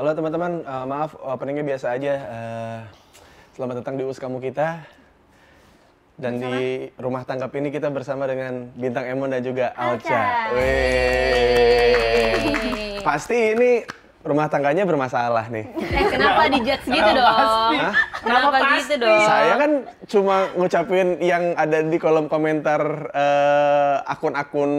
Halo teman-teman, maaf openingnya biasa aja. Selamat datang di US Kamu Kita. Dan di rumah tanggap ini kita bersama dengan Bintang Emon dan juga Alca. Pasti ini rumah tangganya bermasalah nih. Kenapa dijudge gitu dong? Kenapa gitu dong? Saya kan cuma ngucapin yang ada di kolom komentar akun-akun,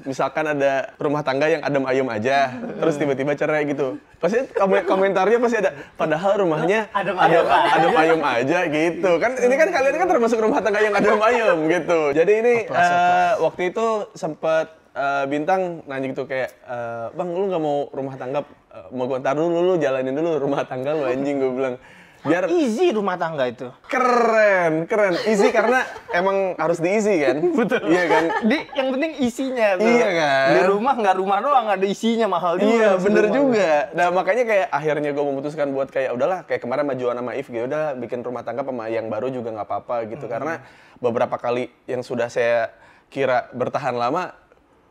misalkan ada rumah tangga yang adem ayem aja, terus tiba-tiba cerai gitu. Pasti komentarnya pasti ada, padahal rumahnya adem ayem aja gitu. Kan ini kan kalian kan termasuk rumah tangga yang adem ayem gitu. Jadi ini waktu itu sempat Bintang nanya gitu kayak, bang lu nggak mau rumah tangga, mau gue ntar dulu, lu jalanin dulu rumah tangga lu anjing, gue bilang. Biar easy rumah tangga itu. Keren. Easy karena emang harus diisi kan? Betul. Iya kan? Yang penting isinya tuh. Iya kan? Di rumah nggak rumah doang, ada isinya mahal juga. Iya, bener juga. Nah, makanya kayak akhirnya gue memutuskan buat kayak udahlah, kayak kemarin sama Joanna sama If gitu, udah bikin rumah tangga sama yang baru juga nggak apa-apa gitu. Karena beberapa kali yang sudah saya kira bertahan lama,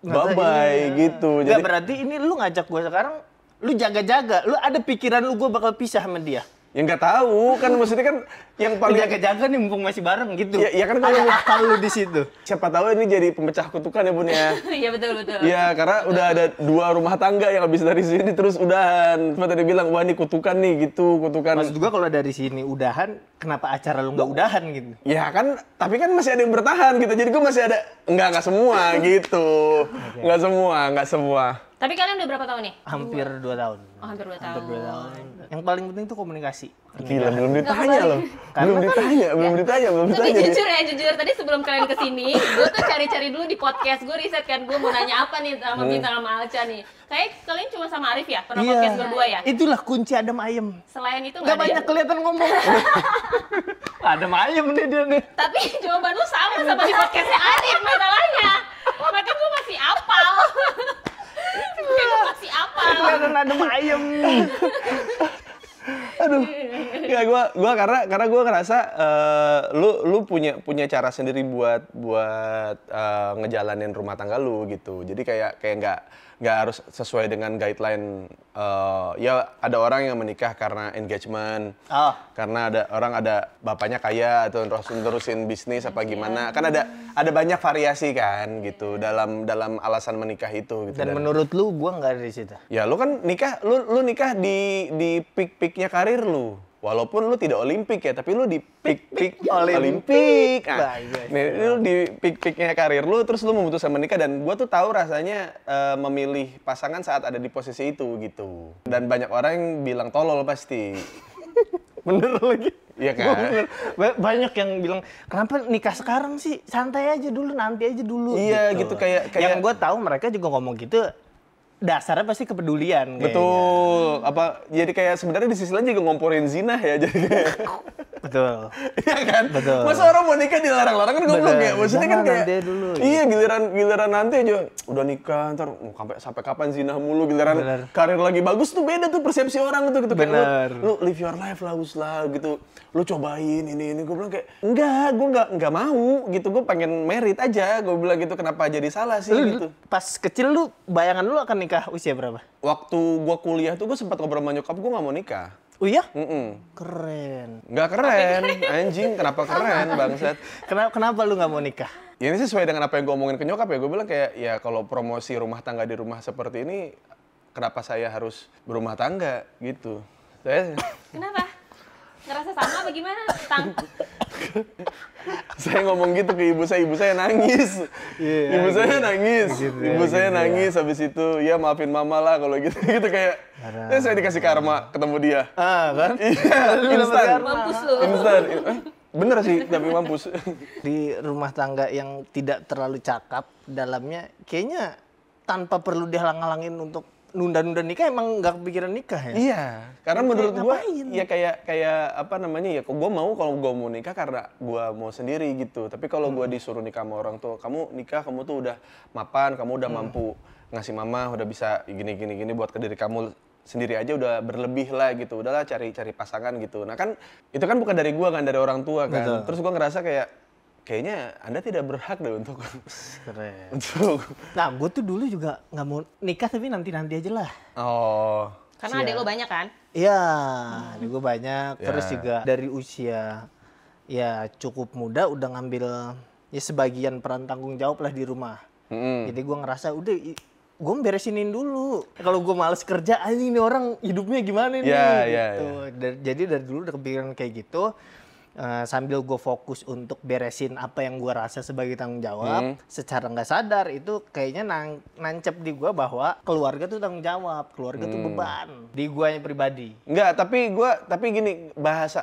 bye-bye gitu. Jadi berarti ini lu ngajak gue sekarang, lu jaga-jaga, lu ada pikiran lu gue bakal pisah sama dia. Ya nggak tahu, kan maksudnya kan yang paling jaga-jaga nih mumpung masih bareng gitu. Ya kan kalau akal lu di situ. Siapa tahu ini jadi pemecah kutukan ya Bun ya. Iya betul. Iya, karena udah ada 2 rumah tangga yang habis dari sini terus udahan. Seperti tadi bilang, wah ini kutukan nih gitu, kutukan. Maksud gua kalau dari sini udahan, kenapa acara lu nggak udahan gitu? Ya kan, tapi kan masih ada yang bertahan gitu. Jadi gua masih ada, enggak semua gitu. Enggak semua. Tapi kalian udah berapa tahun nih? Hampir 2 tahun. Oh, hampir 2 tahun. Yang paling penting itu komunikasi. Gila, belum ditanya loh. Belum ditanya. Tapi jujur tadi sebelum kalian kesini, gue tuh cari-cari dulu di podcast, gue riset kan, gue mau nanya apa nih sama Bintang sama Alca nih. Kayak kalian cuma sama Arif ya? Pernah podcast berdua ya? Itulah kunci adem ayem. Selain itu nggak banyak kelihatan ngomong. Adem ayem nih dia nih. Tapi jawaban lu sama di podcastnya Arif masalahnya. Makanya gue masih apal. Kelihatan adem ayem. Aduh, ya gua karena gua ngerasa lu punya cara sendiri buat ngejalanin rumah tangga lu gitu. Jadi kayak nggak harus sesuai dengan guideline. Ya ada orang yang menikah karena engagement, karena ada bapaknya kaya atau terusin bisnis apa gimana. Kan ada banyak variasi kan gitu dalam alasan menikah itu. Gitu. Dan menurut lu, gua nggak ada di situ. Ya lu kan nikah, lu nikah di peak-peaknya karir lu. Walaupun lu tidak olimpik ya, tapi lu di peak olimpik. Nah, lu di peak-peaknya karir lu, terus lu memutuskan menikah, dan gua tuh tahu rasanya memilih pasangan saat ada di posisi itu gitu. Dan banyak orang yang bilang tolol pasti. Bener lagi. Iya kan? Banyak yang bilang, kenapa nikah sekarang sih? Santai aja dulu, nanti aja dulu. Iya gitu kayak yang gue tahu mereka juga ngomong gitu. Dasarnya pasti kepedulian. Betul. Jadi kayak sebenarnya di sisi lain juga ngomporin zina ya. Jadi kayak betul. Iya kan? Betul. Masa orang mau nikah dilarang-larang kan goblok ya. Maksudnya kan kayak dulu, iya giliran nanti aja udah nikah ntar sampai kapan zina mulu, giliran karir lagi bagus tuh beda tuh persepsi orang tuh gitu. Bener. Kayak lu live your life lah gitu. Lu cobain ini gue bilang kayak gue enggak mau gitu. Gue pengen merit aja. Gue bilang gitu, kenapa jadi salah sih gitu. Pas kecil lu bayangan lu akan nikah usia berapa? Waktu gue kuliah tuh gue sempat ngobrol sama nyokap gue nggak mau nikah. Oh iya? Keren. Nggak keren, anjing. Kenapa keren, bangsat? Kenapa lu nggak mau nikah? Ya ini sesuai dengan apa yang gue omongin ke nyokap ya. Gue bilang kayak, ya kalau promosi rumah tangga di rumah seperti ini, kenapa saya harus berumah tangga gitu. Kenapa? Ngerasa sama apa gimana? Saya ngomong gitu ke ibu saya nangis. Ibu saya nangis. Ibu saya nangis habis itu, ya maafin mama lah kalau gitu kayak. Saya dikasih karma ketemu dia. Kan? Iya, instan. Mampus lu. Instan. Bener sih, tapi mampus. Di rumah tangga yang tidak terlalu cakep dalamnya, kayaknya tanpa perlu dihalang-halangin untuk nunda-nunda nikah, emang nggak kepikiran nikah ya? Iya, karena menurut gue ya kayak apa namanya ya, gue mau kalau gue mau nikah karena gue mau sendiri gitu. Tapi kalau gue disuruh nikah sama orang tua, kamu nikah kamu tuh udah mapan, kamu udah mampu ngasih mama, udah bisa gini buat ke diri kamu sendiri aja udah berlebih lah gitu. Udahlah cari pasangan gitu. Nah kan itu kan bukan dari gue kan, dari orang tua kan. Betul. Terus gue ngerasa kayaknya Anda tidak berhak deh untuk keren. Nah, gue tuh dulu juga nggak mau nikah tapi nanti aja lah. Oh. Karena adek lo banyak kan? Iya, ini gue banyak. Ya. Terus juga dari usia ya cukup muda udah ngambil ya sebagian peran tanggung jawab lah di rumah. Jadi gue ngerasa udah gue beresinin dulu. Kalau gue males kerja, ini orang hidupnya gimana nih? Gitu. Jadi dari dulu udah kepikiran kayak gitu. Sambil gue fokus untuk beresin apa yang gue rasa sebagai tanggung jawab, secara nggak sadar itu kayaknya nancep di gue bahwa keluarga tuh tanggung jawab, keluarga tuh beban di gue pribadi. Enggak, tapi gini,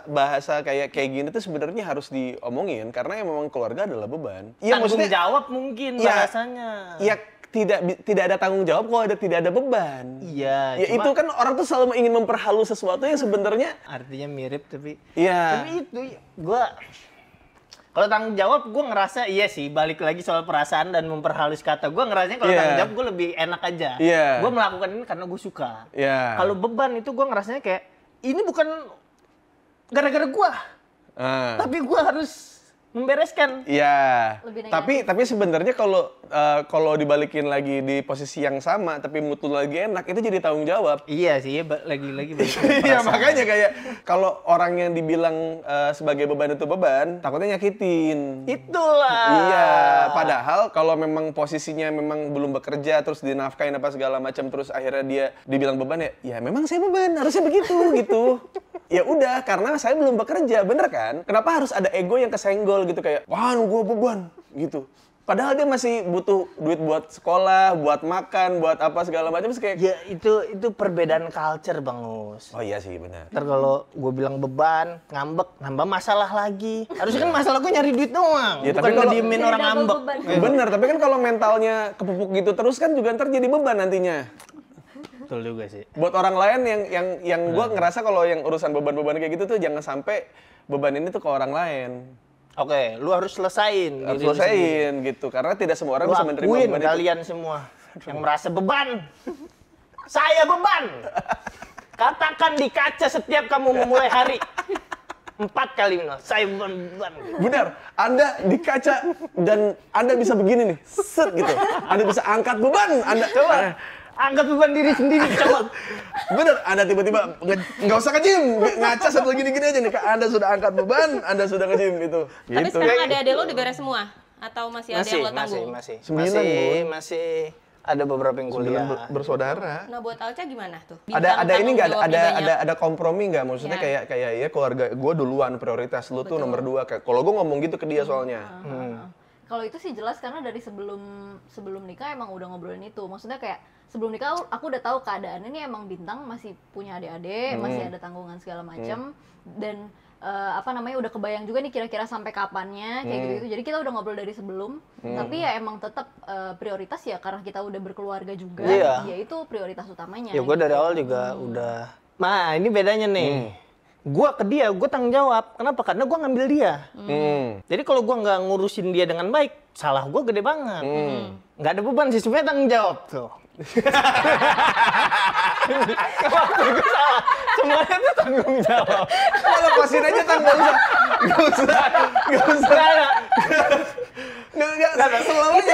bahasa kayak gini tuh sebenarnya harus diomongin karena memang keluarga adalah beban. Iya, Tanggung jawab mungkin bahasanya. Iya, tidak ada tanggung jawab kalau tidak ada beban. Iya. Ya itu kan orang tuh selalu ingin memperhalus sesuatu yang sebenarnya Artinya mirip tapi. iya. Tapi itu gue kalau tanggung jawab gue ngerasa iya sih, balik lagi soal perasaan dan memperhalus kata. Gue ngerasanya kalau tanggung jawab gue lebih enak aja. Gue melakukan ini karena gue suka. Kalau beban itu gue ngerasanya kayak ini bukan gara-gara gue, tapi gue harus membereskan. Iya. Lebih negatif. Tapi sebenarnya kalau dibalikin lagi di posisi yang sama tapi mutu lagi enak itu jadi tanggung jawab. Iya sih, lagi-lagi balik ke Iya, perasaan. makanya kayak kalau orang yang dibilang sebagai beban itu beban, takutnya nyakitin. Itulah. Iya, padahal kalau memang posisinya memang belum bekerja terus dinafkain apa segala macam terus akhirnya dia dibilang beban ya memang saya beban, harusnya begitu gitu. Ya udah, karena saya belum bekerja, bener kan? Kenapa harus ada ego yang kesenggol gitu kayak, wah gue beban gitu. Padahal dia masih butuh duit buat sekolah, buat makan, buat apa segala macam kayak. Ya itu perbedaan culture Bang Us. Oh iya sih benar. Ntar kalau gue bilang beban, ngambek, nambah masalah lagi. Harusnya kan masalah gue nyari duit doang, Ya, bukan tapi kalau- ngediemin orang Double ngambek. beban. Bener, tapi kan kalau mentalnya kepupuk gitu terus kan juga ntar jadi beban nantinya. Betul juga sih. Buat orang lain yang gue ngerasa kalau yang urusan beban-beban kayak gitu tuh jangan sampai beban ini tuh ke orang lain. Oke, lu harus selesain. Harus diri lu sendiri. selesaiin gitu, karena tidak semua orang Lu bisa menerima akuin beban itu. kalian semua yang merasa beban. Saya beban. Katakan di kaca setiap kamu memulai hari. 4 kali minimal. Saya beban. Benar, Anda di kaca dan Anda bisa begini nih, set gitu. Anda bisa angkat beban, Anda Coba angkat beban diri sendiri coba. bener, Anda tiba-tiba nggak usah ke-gym, ngaca satu gini-gini aja nih, Anda sudah angkat beban, Anda sudah ke-gym gitu. Tapi Gitu. sekarang adik-adik lo udah beres semua? Atau masih ada yang lo tanggung? Masih ada beberapa yang kuliah. Bersaudara. Nah buat Alca gimana tuh? Ada ini nggak? Bintang tanggung jawabnya banyak. Ada kompromi nggak? Maksudnya Ya. kayak ya keluarga gue duluan prioritas, lu tuh nomor 2. Kayak kalau gue ngomong gitu ke dia soalnya. Kalau itu sih jelas karena dari sebelum nikah emang udah ngobrolin itu. Maksudnya kayak sebelum nikah aku udah tahu keadaannya ini emang Bintang masih punya adik-adik, masih ada tanggungan segala macam dan udah kebayang juga nih kira-kira sampai kapannya kayak gitu. Jadi kita udah ngobrol dari sebelum. Tapi ya emang tetap prioritas ya karena kita udah berkeluarga juga, Iya. ya itu prioritas utamanya. Ya gue dari awal juga udah. Nah ini bedanya nih. Gue ke dia, gue tanggung jawab. Kenapa? Karena gue ngambil dia. Jadi kalau gue nggak ngurusin dia dengan baik, salah gue gede banget. Nggak ada beban sih, sebenarnya tanggung jawab tuh. Waktu gue salah, semuanya tuh tanggung jawab. Kalau lepasin aja nggak usah. Nggak,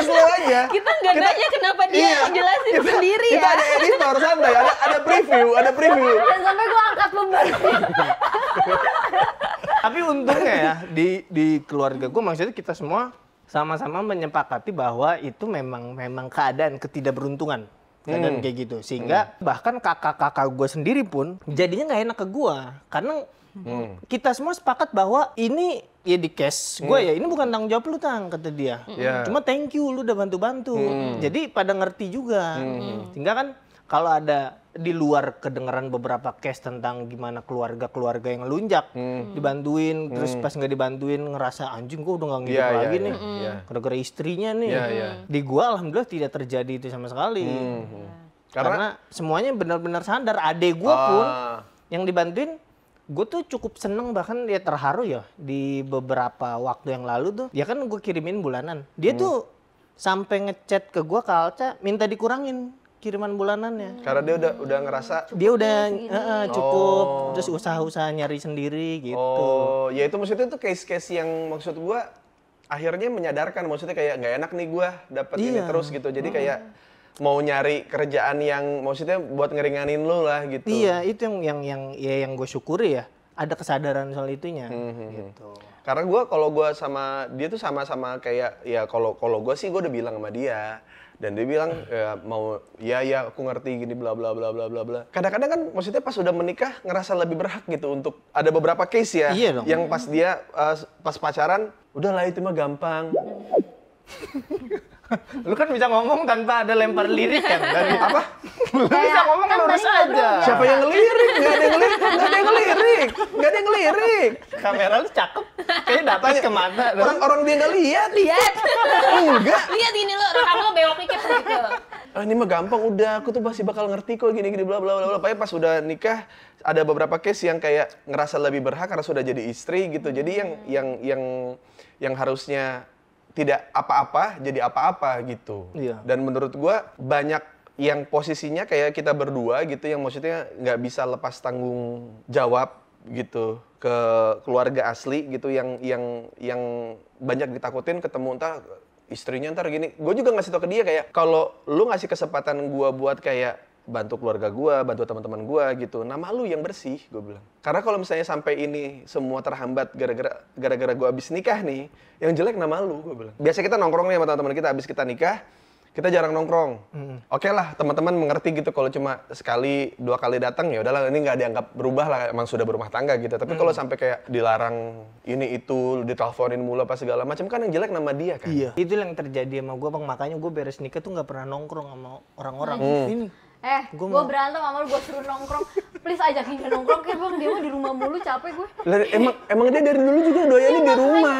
slow aja. Kita nggak nanya kenapa dia jelasin sendiri Kita ya. ada editor santai, ada preview. Dan sampai gue angkat beban. Tapi untungnya ya di keluarga gue, maksudnya kita semua sama-sama menyepakati bahwa itu memang keadaan ketidakberuntungan. Keadaan kayak gitu. Sehingga bahkan kakak-kakak gue sendiri pun jadinya nggak enak ke gue. Karena kita semua sepakat bahwa ini ya di case gue ya, ini bukan tanggung jawab lu Tang, kata dia. Cuma thank you lu udah bantu-bantu. Jadi pada ngerti juga. Sehingga kan kalau ada di luar kedengeran beberapa case tentang gimana keluarga-keluarga yang lunjak, dibantuin, terus pas nggak dibantuin ngerasa anjing gue udah nggak ngikut lagi nih, gara-gara istrinya nih. Di gua alhamdulillah tidak terjadi itu sama sekali. Karena semuanya benar-benar sadar. Adek gua pun yang dibantuin, gue tuh cukup seneng, bahkan dia terharu ya di beberapa waktu yang lalu tuh. Ya kan gue kirimin bulanan, dia tuh sampai ngechat ke gua ke Alca minta dikurangin kiriman bulanannya. Karena dia udah ngerasa Dia udah cukup, terus usaha-usaha nyari sendiri gitu. oh, ya itu maksudnya tuh case-case yang maksud gua akhirnya menyadarkan, maksudnya kayak nggak enak nih gua dapat ini terus gitu. Jadi kayak mau nyari kerjaan yang maksudnya buat ngeringanin lu lah gitu. Iya, itu yang gue syukuri ya. Ada kesadaran soal itunya. Gitu. Karena kalau gue sama dia tuh sama-sama kayak ya kalau gue sih gue udah bilang sama dia. Dan dia bilang ya mau ya aku ngerti gini bla bla bla bla bla bla. Kadang-kadang kan maksudnya pas udah menikah ngerasa lebih berhak gitu untuk ada beberapa case ya Iya dong. yang pas dia pas pacaran udahlah itu mah gampang. Lu kan bisa ngomong tanpa ada lempar lirik kan? Dari apa? Lu bisa Kayak, ngomong kan lurus tadi ngobrol aja. ya. Siapa yang ngelirik? Nggak ada yang ngelirik. Kamera lu cakep. Kayaknya dapat ke mata. Orang dia nggak lihat. Lihat. Enggak. Lihat ini lo, rekam lo bewok dikit gitu. Ini mah gampang udah, aku tuh pasti bakal ngerti kok gini-gini bla bla bla bla. Pokoknya pas udah nikah ada beberapa case yang kayak ngerasa lebih berhak karena sudah jadi istri gitu. Jadi yang harusnya tidak apa-apa jadi apa-apa gitu. Iya. Dan menurut gua banyak yang posisinya kayak kita berdua gitu yang maksudnya nggak bisa lepas tanggung jawab gitu ke keluarga asli gitu yang banyak ditakutin ketemu entah istrinya ntar gini. Gue juga ngasih tau ke dia kayak kalau lu ngasih kesempatan gue buat kayak bantu keluarga gue, bantu teman-teman gue gitu, nama lu yang bersih, gue bilang. Karena kalau misalnya sampai ini semua terhambat gara-gara gue abis nikah nih, yang jelek nama lu, gue bilang. Biasa kita nongkrong nih sama teman-teman kita abis kita nikah, kita jarang nongkrong. Oke lah, teman-teman mengerti gitu kalau cuma sekali, 2 kali datang ya udahlah ini nggak dianggap berubah lah, emang sudah berumah tangga gitu. Tapi kalau sampai kayak dilarang ini itu, diteleponin mulu apa segala macam kan yang jelek nama dia kan. Iya. Itu yang terjadi sama gue, Bang. Makanya gue beres nikah tuh nggak pernah nongkrong sama orang-orang. Ini. Gue berantem sama lu, gue suruh nongkrong. Please ajakin dia nongkrong, kayak bang dia mah di rumah mulu, capek gue. Lah, emang dia dari dulu juga doyannya di rumah.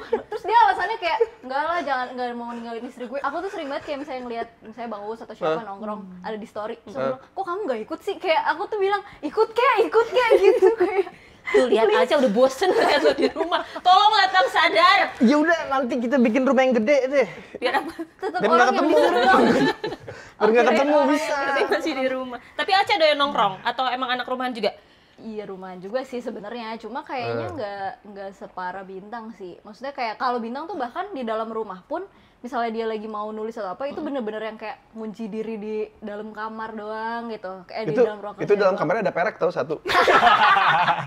Terus dia alasannya kayak, enggak lah, nggak mau ninggalin istri gue. Aku tuh sering banget kayak misalnya ngeliat, misalnya Bang Uus atau siapa nongkrong, ada di story. Terus aku bilang, kok kamu nggak ikut sih? Kayak aku tuh bilang, ikut kayak gitu. Kayak, Tuh lihat aja udah bosen lihat lo di rumah. Tolonglah Tam sadar. Ya udah nanti kita bikin rumah yang gede deh. Biar apa? tetap Dan orang nggak yang ketemu. disuruh dong. Biar nggak Oke, ketemu orang bisa. Berarti masih di rumah. Tapi Aca doyan nongkrong atau emang anak rumahan juga? Iya rumahan juga sih sebenarnya, cuma kayaknya nggak separah Bintang sih. Maksudnya kayak kalau Bintang tuh bahkan di dalam rumah pun, misalnya dia lagi mau nulis atau apa, itu bener-bener yang kayak ngunci diri di dalam kamar doang gitu. Kayak di dalam ruang Itu kerja dalam doang. kamarnya ada perek tau satu.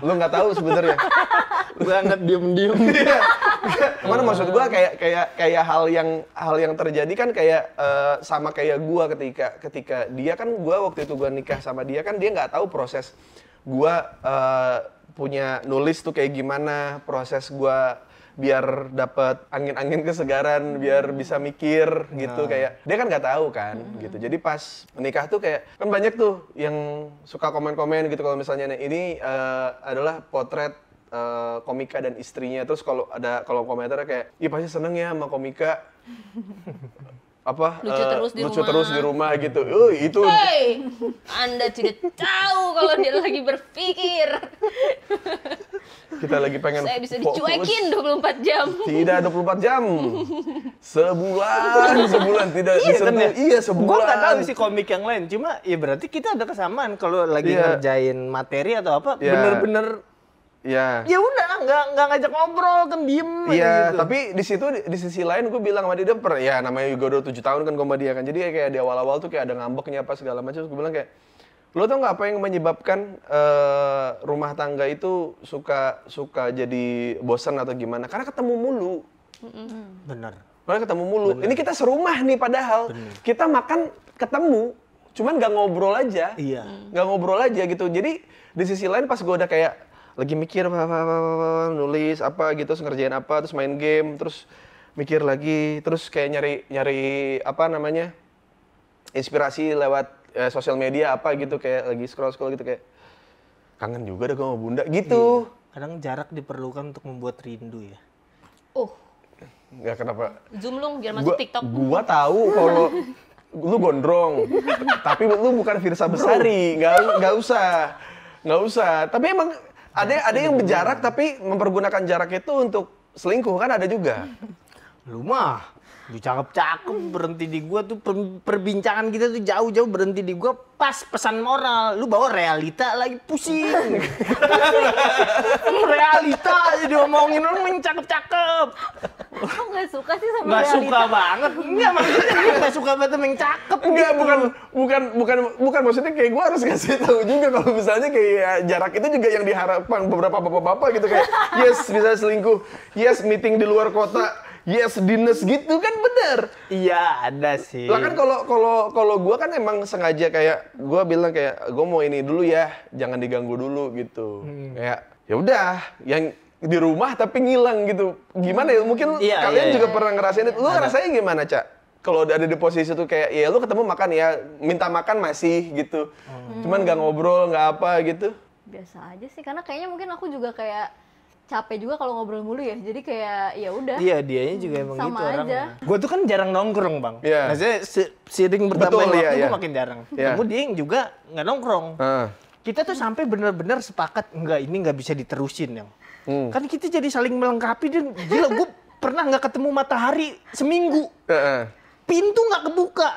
Lu nggak tahu sebenarnya. Banget diem-diem. Kemana maksud gua kayak hal yang terjadi kan kayak sama kayak gua ketika dia kan gua waktu itu gua nikah sama dia kan dia nggak tahu proses gua punya nulis tuh kayak gimana, proses gua biar dapat angin-angin kesegaran, biar bisa mikir gitu kayak dia kan nggak tahu kan gitu. Jadi pas menikah tuh kayak kan banyak tuh yang suka komen-komen gitu kalau misalnya ini adalah potret Komika dan istrinya, terus kalau ada kolom komentar kayak ih pasti seneng ya sama Komika apa Lucu terus di rumah. gitu. Itu Hei, Anda tidak tahu kalau dia lagi berpikir. kita lagi pengen Saya bisa fokus. dicuekin 24 jam. Tidak 24 jam. Sebulan tidak disentuh. Iya, sebulan. Gue nggak tahu sih komik yang lain, cuma ya berarti kita ada kesamaan kalau lagi Iya. ngerjain materi atau apa, Iya. bener-bener Ya. ya udah nggak ngajak ngobrol kan diem aja Iya, gitu. tapi di sisi lain gue bilang sama dia, ya namanya juga udah 7 tahun kan gue sama dia kan. Jadi kayak di awal-awal tuh kayak ada ngambeknya apa segala macam. Gue bilang kayak, lo tau nggak apa yang menyebabkan rumah tangga itu suka jadi bosan atau gimana? Karena ketemu mulu. Bener. Karena ketemu mulu. Ini kita serumah nih padahal. Kita makan ketemu, cuman nggak ngobrol aja. Iya. Nggak ngobrol aja gitu. Jadi di sisi lain pas gue udah kayak lagi mikir nulis apa gitu, terus ngerjain apa, terus main game, terus mikir lagi, terus kayak nyari apa namanya inspirasi lewat sosial media apa gitu, kayak lagi scroll gitu kayak kangen juga dah gue sama bunda gitu. Kadang jarak diperlukan untuk membuat rindu ya. Nggak kenapa? Zoom lu biar masuk TikTok. Gua tahu kalau lu gondrong, tapi lu bukan Firsa Besari, nggak usah. Tapi emang ada yang berjarak tapi mempergunakan jarak itu untuk selingkuh kan ada juga. Lu mah, lu cakep-cakep berhenti di gua tuh perbincangan kita tuh jauh-jauh berhenti di gua pas pesan moral. Lu bawa realita lagi pusing. Realita aja diomongin lu yang cakep-cakep. Kok nggak suka sih sama Nggak realita? suka banget. Enggak, maksudnya gue nggak suka banget sama yang cakep Enggak, gitu. bukan maksudnya kayak gue harus kasih tahu juga kalau misalnya kayak jarak itu juga yang diharapkan beberapa bapak-bapak gitu kayak yes bisa selingkuh, yes meeting di luar kota, yes dinas gitu kan bener. Iya, ada sih. Lah kan kalau gue kan emang sengaja kayak gue bilang kayak gue mau ini dulu ya, jangan diganggu dulu gitu. Kayak ya udah yang di rumah tapi ngilang gitu. Gimana ya? Mungkin Iya, kalian iya, juga iya. pernah ngerasain itu. Lu ngerasain gimana, Cak? Kalau ada di posisi itu kayak ya lu ketemu makan ya, minta makan masih gitu. Cuman nggak ngobrol, nggak apa gitu. Biasa aja sih, karena kayaknya mungkin aku juga kayak capek juga kalau ngobrol mulu ya. Jadi kayak ya udah. Iya, dianya juga emang Sama gitu aja. orangnya. Gue tuh kan jarang nongkrong, Bang. Iya. Maksudnya seiring bertambah Betul, waktu iya, gue iya. makin jarang. Iya. Namun dia yang juga nggak nongkrong. Kita tuh sampai benar-benar sepakat enggak ini nggak bisa diterusin yang. Kan kita jadi saling melengkapi dan gila gue pernah nggak ketemu matahari seminggu. Pintu nggak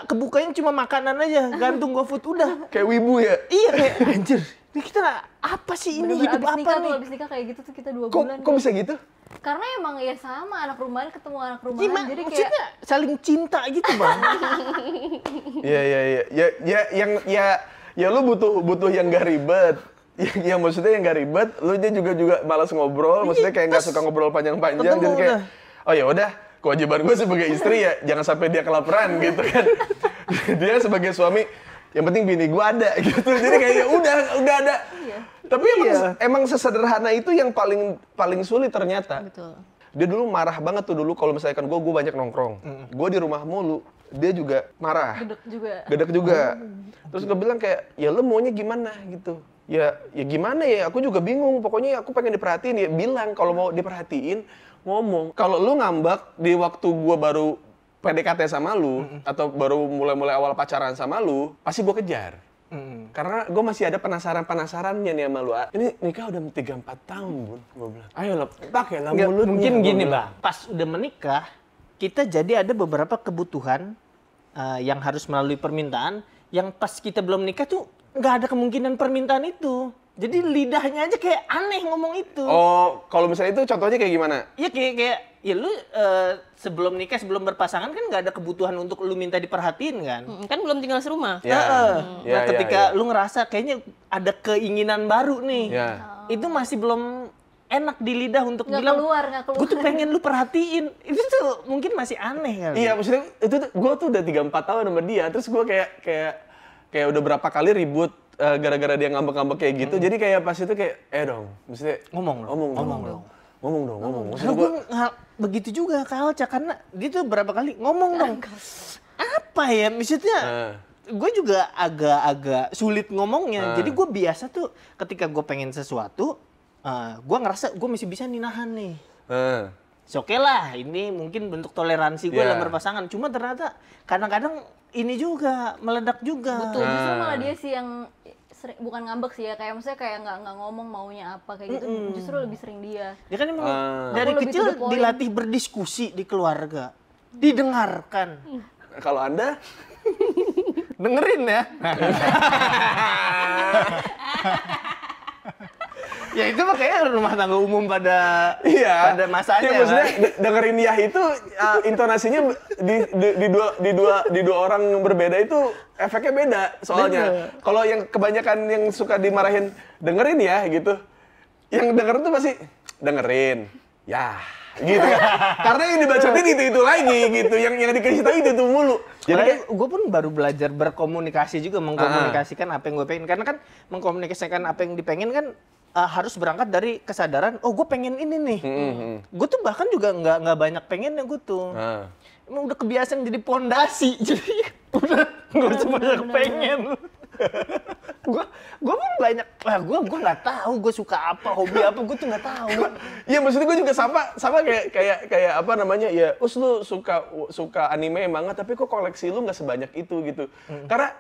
kebukanya cuma makanan aja, gantung GoFood udah. Kayak wibu ya. Iya kayak anjir. Ini kita apa sih ini Bener-bener hidup abis apa nikah nih? tuh, abis nikah kayak gitu tuh kita 2 bulan. Kok bisa gitu? Karena emang ya sama, anak rumahan ketemu anak rumahan. Gimana? Jadi kayak Maksudnya saling cinta gitu bang. Iya. Ya yang lu butuh yang gak ribet. Ya maksudnya yang gak ribet, lu dia juga malas ngobrol, maksudnya kayak nggak suka ngobrol panjang-panjang, ketemu jadi kayak udah. oh ya udah, kewajiban gue sebagai istri ya jangan sampai dia kelaparan gitu kan. Dia sebagai suami, yang penting bini gue ada gitu. Jadi kayak ya udah ada. Tapi emang sesederhana itu yang paling sulit ternyata. betul. Dia dulu marah banget tuh dulu kalau misalkan gue banyak nongkrong. Gue di rumah mulu, dia juga marah. Gedek juga. Terus gue bilang kayak, ya lu maunya gimana gitu. Ya gimana ya, aku juga bingung. Pokoknya aku pengen diperhatiin, ya bilang kalau mau diperhatiin, ngomong. Kalau lu ngambek di waktu gue baru PDKT sama lu, atau baru mulai awal pacaran sama lu, pasti gue kejar. Karena gue masih ada penasarannya nih sama lu. Ini nikah udah 3-4 tahun, Bun. Gue bilang, ayo lah, pakai lah Nggak, mulutnya. mungkin gua gini bilang. bang, pas udah menikah kita jadi ada beberapa kebutuhan yang harus melalui permintaan yang pas kita belum nikah tuh nggak ada kemungkinan permintaan itu. Jadi lidahnya aja kayak aneh ngomong itu. Oh, kalau misalnya itu contohnya kayak gimana? Iya kayak ya lu sebelum nikah sebelum berpasangan kan nggak ada kebutuhan untuk lu minta diperhatiin kan. Kan belum tinggal serumah. Ya. Nah ketika lu ngerasa kayaknya ada keinginan baru nih, Ya. itu masih belum enak di lidah untuk Nggak bilang keluar. gue tuh pengen lu perhatiin. Itu tuh mungkin masih aneh kali. Iya, maksudnya itu gue tuh udah 3-4 tahun sama dia, terus gue kayak udah berapa kali ribut gara-gara dia ngambek-ngambek kayak gitu. Jadi kayak pas itu kayak dong, maksudnya Ngomong dong. ngomong dong. Karena gue begitu juga ke Alca karena dia tuh berapa kali ngomong dong. Apa ya maksudnya? Gue juga agak sulit ngomongnya. Jadi gue biasa tuh ketika gue pengen sesuatu, gue ngerasa gue masih bisa nih nahan nih. Oke lah, ini mungkin bentuk toleransi gue dalam berpasangan. Cuma ternyata kadang-kadang ini juga meledak juga. Betul, justru malah dia sih yang bukan ngambek sih ya, kayak maksudnya kayak nggak ngomong maunya apa kayak gitu. Justru lebih sering dia. Dia kan emang dari Aku lebih kecil to the point. dilatih berdiskusi di keluarga, didengarkan. Kalau Anda Dengerin ya. Ya itu mah kayaknya rumah tangga umum pada pada masanya. Iya, maksudnya kan? dengerin Yah itu intonasinya di dua orang yang berbeda itu efeknya beda soalnya. Kalau yang kebanyakan yang suka dimarahin dengerin ya gitu, yang denger tuh pasti dengerin ya gitu kan. Karena yang dibacotin itu lagi gitu, yang dikasih tahu itu mulu. Jadi Jadi kan gue pun baru belajar berkomunikasi juga, mengkomunikasikan apa yang gue pengen. Karena kan mengkomunikasikan apa yang dipengen kan harus berangkat dari kesadaran, oh gue pengen ini nih. Gue tuh bahkan juga nggak banyak pengennya gue tuh. Emang udah kebiasaan jadi pondasi, jadi udah nggak usah banyak pengen. Gue pun banyak, gue nggak tahu gue suka apa, hobi apa, gue tuh nggak tahu. iya maksudnya gue juga sama kayak apa namanya ya, lu suka anime manga tapi kok koleksi lu nggak sebanyak itu gitu. Karena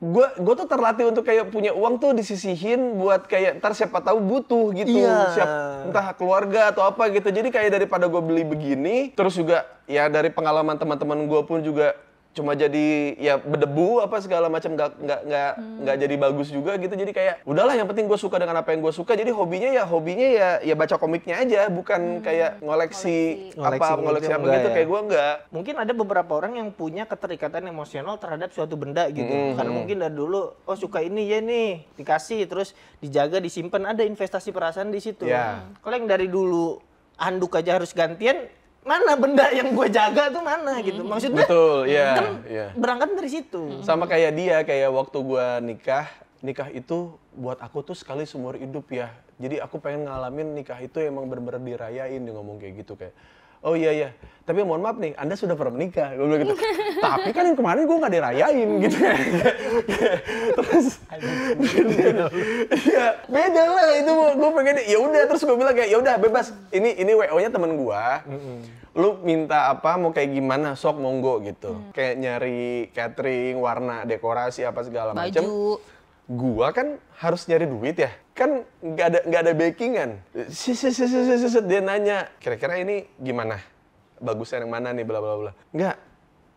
gue tuh terlatih untuk kayak punya uang tuh disisihin buat kayak ntar siapa tahu butuh gitu. Iya. Entah keluarga atau apa gitu. Jadi kayak daripada gue beli begini, terus juga ya dari pengalaman teman-teman gue pun juga cuma jadi ya berdebu apa segala macam, nggak jadi bagus juga gitu. Jadi kayak udahlah, yang penting gue suka dengan apa yang gue suka. Jadi hobinya ya baca komiknya aja, bukan kayak ngoleksi apa gitu. Kayak gue nggak. Mungkin ada beberapa orang yang punya keterikatan emosional terhadap suatu benda gitu. Karena mungkin dari dulu, oh suka ini ya nih, dikasih terus dijaga, disimpan, ada investasi perasaan di situ. Kalau yang dari dulu handuk aja harus gantian, mana benda yang gue jaga tuh mana gitu. Maksudnya betul, berangkat dari situ. Sama kayak dia, kayak waktu gue nikah itu buat aku tuh sekali seumur hidup ya. Jadi aku pengen ngalamin nikah itu emang bener-bener dirayain. Dia ngomong kayak gitu, kayak oh iya, tapi mohon maaf nih, Anda sudah pernah menikah. Gue bilang gitu. Tapi kan yang kemarin gue nggak dirayain gitu. Terus ya beda lah itu. Gue pengen ya udah, terus gue bilang kayak ya udah bebas. Ini WO-nya temen gue. Lu minta apa, mau kayak gimana, sok monggo gitu. Kayak nyari catering, warna, dekorasi apa segala macam. Baju. Gua kan harus nyari duit ya, kan nggak ada backingan. Dia nanya, kira-kira ini gimana, bagusnya yang mana nih, bla bla bla. Nggak,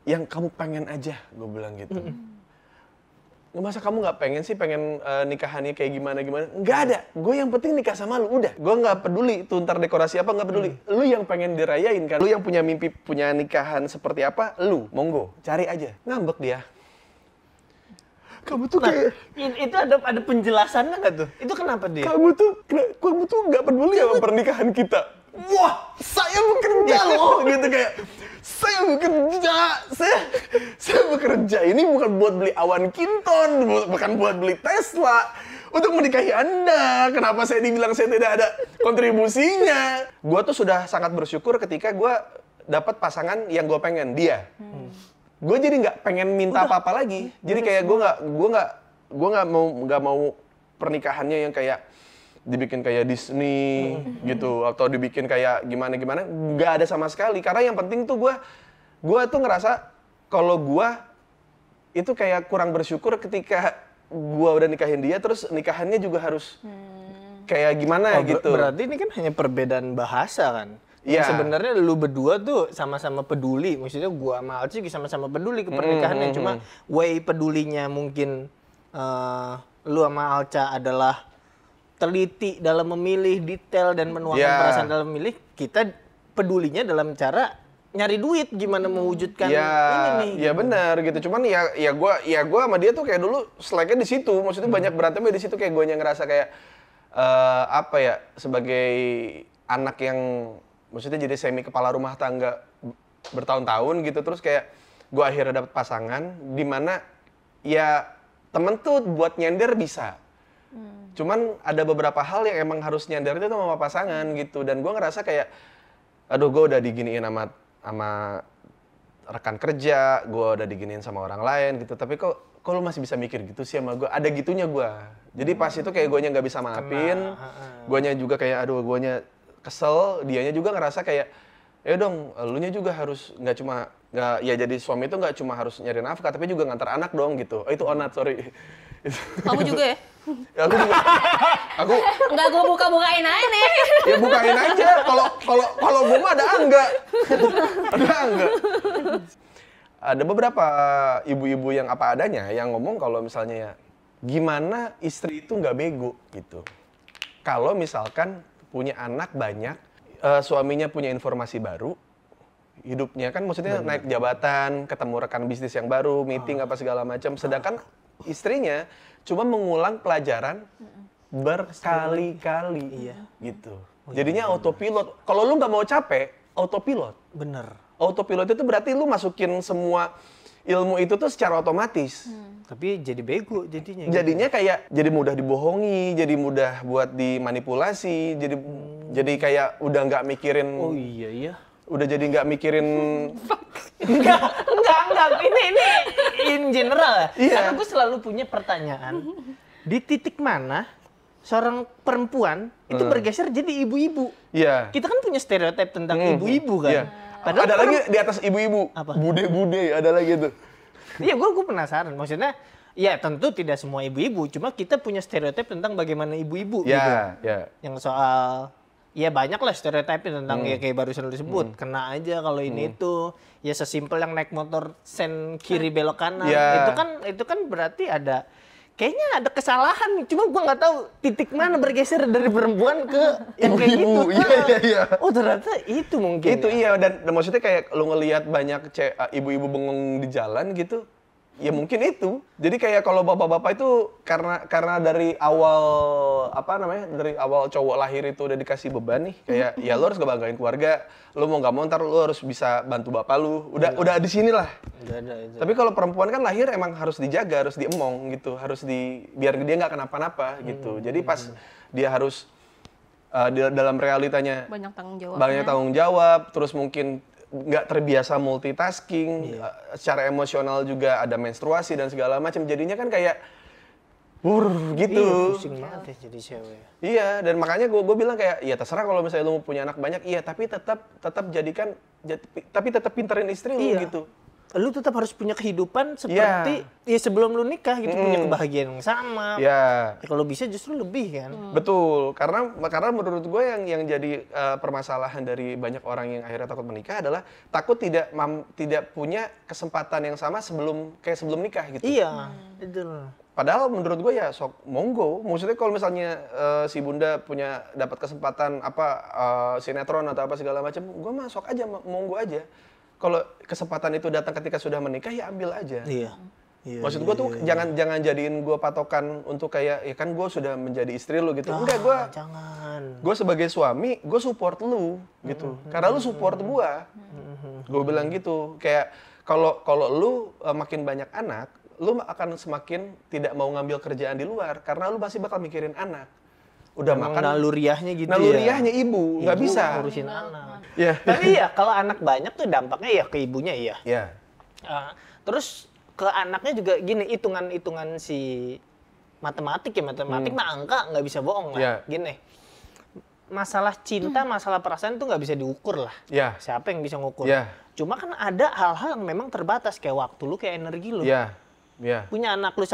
yang kamu pengen aja, gue bilang gitu. Masa kamu nggak pengen sih, pengen nikahannya kayak gimana? Nggak ada, gue yang penting nikah sama lu, udah. Gue nggak peduli tuh ntar dekorasi apa, nggak peduli. Lu yang pengen dirayain kan, lu yang punya mimpi punya nikahan seperti apa, lu monggo cari aja. Ngambek dia. Kamu tuh kayak itu ada penjelasannya nggak tuh? Itu kenapa dia? Kamu tuh nggak peduli sama pernikahan kita. Wah, saya bekerja loh, gitu kayak saya bekerja ini bukan buat beli awan Kinton, bukan buat beli Tesla, untuk menikahi Anda. Kenapa saya dibilang saya tidak ada kontribusinya? Gua tuh sudah sangat bersyukur ketika gua dapat pasangan yang gua pengen, dia. Gue jadi nggak pengen minta apa-apa lagi. Jadi kayak gue nggak mau pernikahannya yang kayak dibikin kayak Disney gitu, atau dibikin kayak gimana. Nggak ada sama sekali. Karena yang penting tuh gue tuh ngerasa kalau gue itu kayak kurang bersyukur ketika gue udah nikahin dia, terus nikahannya juga harus kayak gimana gitu. Berarti ini kan hanya perbedaan bahasa kan? Sebenarnya lu berdua tuh sama-sama peduli, maksudnya gua sama Alci sama-sama peduli ke pernikahannya, cuma way pedulinya mungkin lu sama Alca adalah teliti dalam memilih detail dan menuangkan perasaan dalam memilih, kita pedulinya dalam cara nyari duit, gimana mewujudkan ini nih. Iya benar gitu, cuman ya gua sama dia tuh kayak dulu slacknya di situ, maksudnya banyak berantemnya di situ, kayak guanya ngerasa kayak apa ya, sebagai anak yang maksudnya jadi semi kepala rumah tangga bertahun-tahun gitu, terus kayak gue akhirnya dapet pasangan di mana ya temen tuh buat nyender bisa, cuman ada beberapa hal yang emang harus nyender itu sama pasangan gitu, dan gue ngerasa kayak aduh, gue udah diginiin sama rekan kerja, gue udah diginiin sama orang lain gitu, tapi kok lu masih bisa mikir gitu sih sama gue, ada gitunya gue. Jadi pas itu kayak gue nggak bisa maafin, guanya juga kayak aduh, guanya kesel, dianya juga ngerasa kayak ya dong, elunya juga harus nggak ya jadi suami itu nggak cuma harus nyari nafkah, tapi juga ngantar anak dong gitu. Oh itu onat, sorry. Kamu juga ya? Ya aku juga. Aku nggak gue buka-bukain aja nih. Ya bukain aja. Kalau gue mah ada angga. Ada beberapa ibu-ibu yang apa adanya yang ngomong kalau misalnya ya gimana istri itu nggak bego gitu. Kalau misalkan punya anak banyak, suaminya punya informasi baru, hidupnya kan maksudnya naik jabatan, ketemu rekan bisnis yang baru, meeting apa segala macam, sedangkan istrinya cuma mengulang pelajaran berkali-kali, gitu. Jadinya autopilot. Kalau lu nggak mau capek, autopilot. Bener. Autopilot itu berarti lu masukin semua ilmu itu tuh secara otomatis. Tapi jadi bego jadinya. Jadinya kayak jadi mudah dibohongi, jadi mudah buat dimanipulasi, jadi kayak udah nggak mikirin. Oh iya. Udah jadi nggak mikirin. enggak. Ini in general ya. Iya. Karena gue selalu punya pertanyaan. Di titik mana seorang perempuan itu bergeser jadi ibu-ibu? Iya. Kita kan punya stereotip tentang ibu-ibu kan. Iya. Padahal ada lagi di atas ibu-ibu. Apa? Bude-bude ada lagi tuh. Iya, gue penasaran. Maksudnya, ya tentu tidak semua ibu-ibu, cuma kita punya stereotip tentang bagaimana ibu-ibu gitu. Ya. Yang soal ya banyak lah stereotipnya tentang ya kayak barusan lu sebut, kena aja kalau ini itu. Ya sesimpel yang naik motor sen kiri belok kanan. Ya. Itu kan berarti kayaknya ada kesalahan nih. Cuma gua nggak tahu titik mana bergeser dari perempuan ke yang kayak gitu. Iya. Oh, ternyata itu mungkin. Itu iya, dan maksudnya kayak lu ngelihat banyak ibu-ibu bengong di jalan gitu. Ya mungkin itu. Jadi kayak kalau bapak-bapak itu karena dari awal dari awal cowok lahir itu udah dikasih beban nih, kayak ya lu harus ngebanggain keluarga, lu mau nggak mau ntar lu harus bisa bantu bapak lu. Udah di sini lah. Tapi kalau perempuan kan lahir emang harus dijaga, harus diemong gitu, biar dia nggak kenapa-napa gitu. Jadi pas dia harus dalam realitanya Banyak tanggung jawab. banyak tanggung jawab, terus mungkin nggak terbiasa multitasking, secara emosional juga ada menstruasi dan segala macam, jadinya kan kayak gitu. Iya, pusing banget ya jadi cewek. Iya, dan makanya gue bilang kayak ya terserah kalau misalnya lu mau punya anak banyak, iya tapi tetap pinterin istri lu gitu. Lu tetap harus punya kehidupan seperti ya sebelum lu nikah gitu, punya kebahagiaan yang sama. Ya. Kalau bisa justru lebih kan. Betul, karena menurut gue yang jadi permasalahan dari banyak orang yang akhirnya takut menikah adalah takut tidak punya kesempatan yang sama sebelum nikah gitu. Iya, betul. Padahal menurut gue ya sok monggo. Maksudnya kalau misalnya si Bunda dapat kesempatan sinetron atau apa segala macam, gue mah sok aja, monggo aja. Kalau kesempatan itu datang ketika sudah menikah ya ambil aja. Iya. Maksud gue tuh jangan jadiin gue patokan untuk kayak ya kan gue sudah menjadi istri lu gitu. Enggak, Jangan. gue sebagai suami gue support lu gitu. Karena lu support gue. Gue bilang gitu. Kayak kalau lu makin banyak anak, lu akan semakin tidak mau ngambil kerjaan di luar karena lu pasti bakal mikirin anak. Udah makan naluriahnya gitu naluriahnya ibu nggak bisa ngurusin anak. ya. Tapi ya kalau anak banyak tuh dampaknya ya ke ibunya iya. Ya. Terus ke anaknya juga gini, hitungan si matematik mah angka nggak bisa bohong lah. Ya. Gini, masalah cinta, masalah perasaan tuh nggak bisa diukur lah. Ya. Siapa yang bisa ngukur? Ya. Cuma kan ada hal-hal yang memang terbatas, kayak waktu lu, kayak energi lu. Ya. Ya. Punya anak lu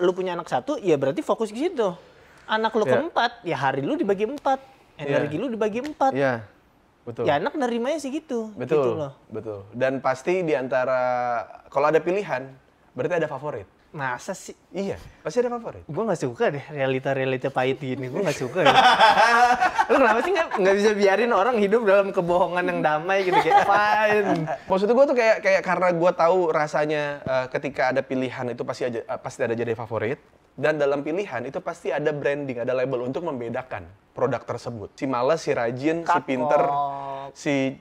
lu punya anak satu, ya berarti fokus ke situ. Anak lu keempat, ya hari lu dibagi 4, energi lu dibagi 4. Iya, betul. Ya anak nerimanya sih gitu. Betul, gitu loh. betul. Dan pasti di antara, kalau ada pilihan, berarti ada favorit. Masa sih? Iya, pasti ada favorit. Gue nggak suka deh realita pahit gini, gue nggak suka ya. Lu kenapa sih nggak bisa biarin orang hidup dalam kebohongan yang damai gitu, kayak fine. Maksud gue tuh kayak karena gue tahu rasanya ketika ada pilihan itu pasti ada jadi favorit. Dan dalam pilihan itu pasti ada branding, ada label untuk membedakan produk tersebut. Si malas, si rajin, si pinter, si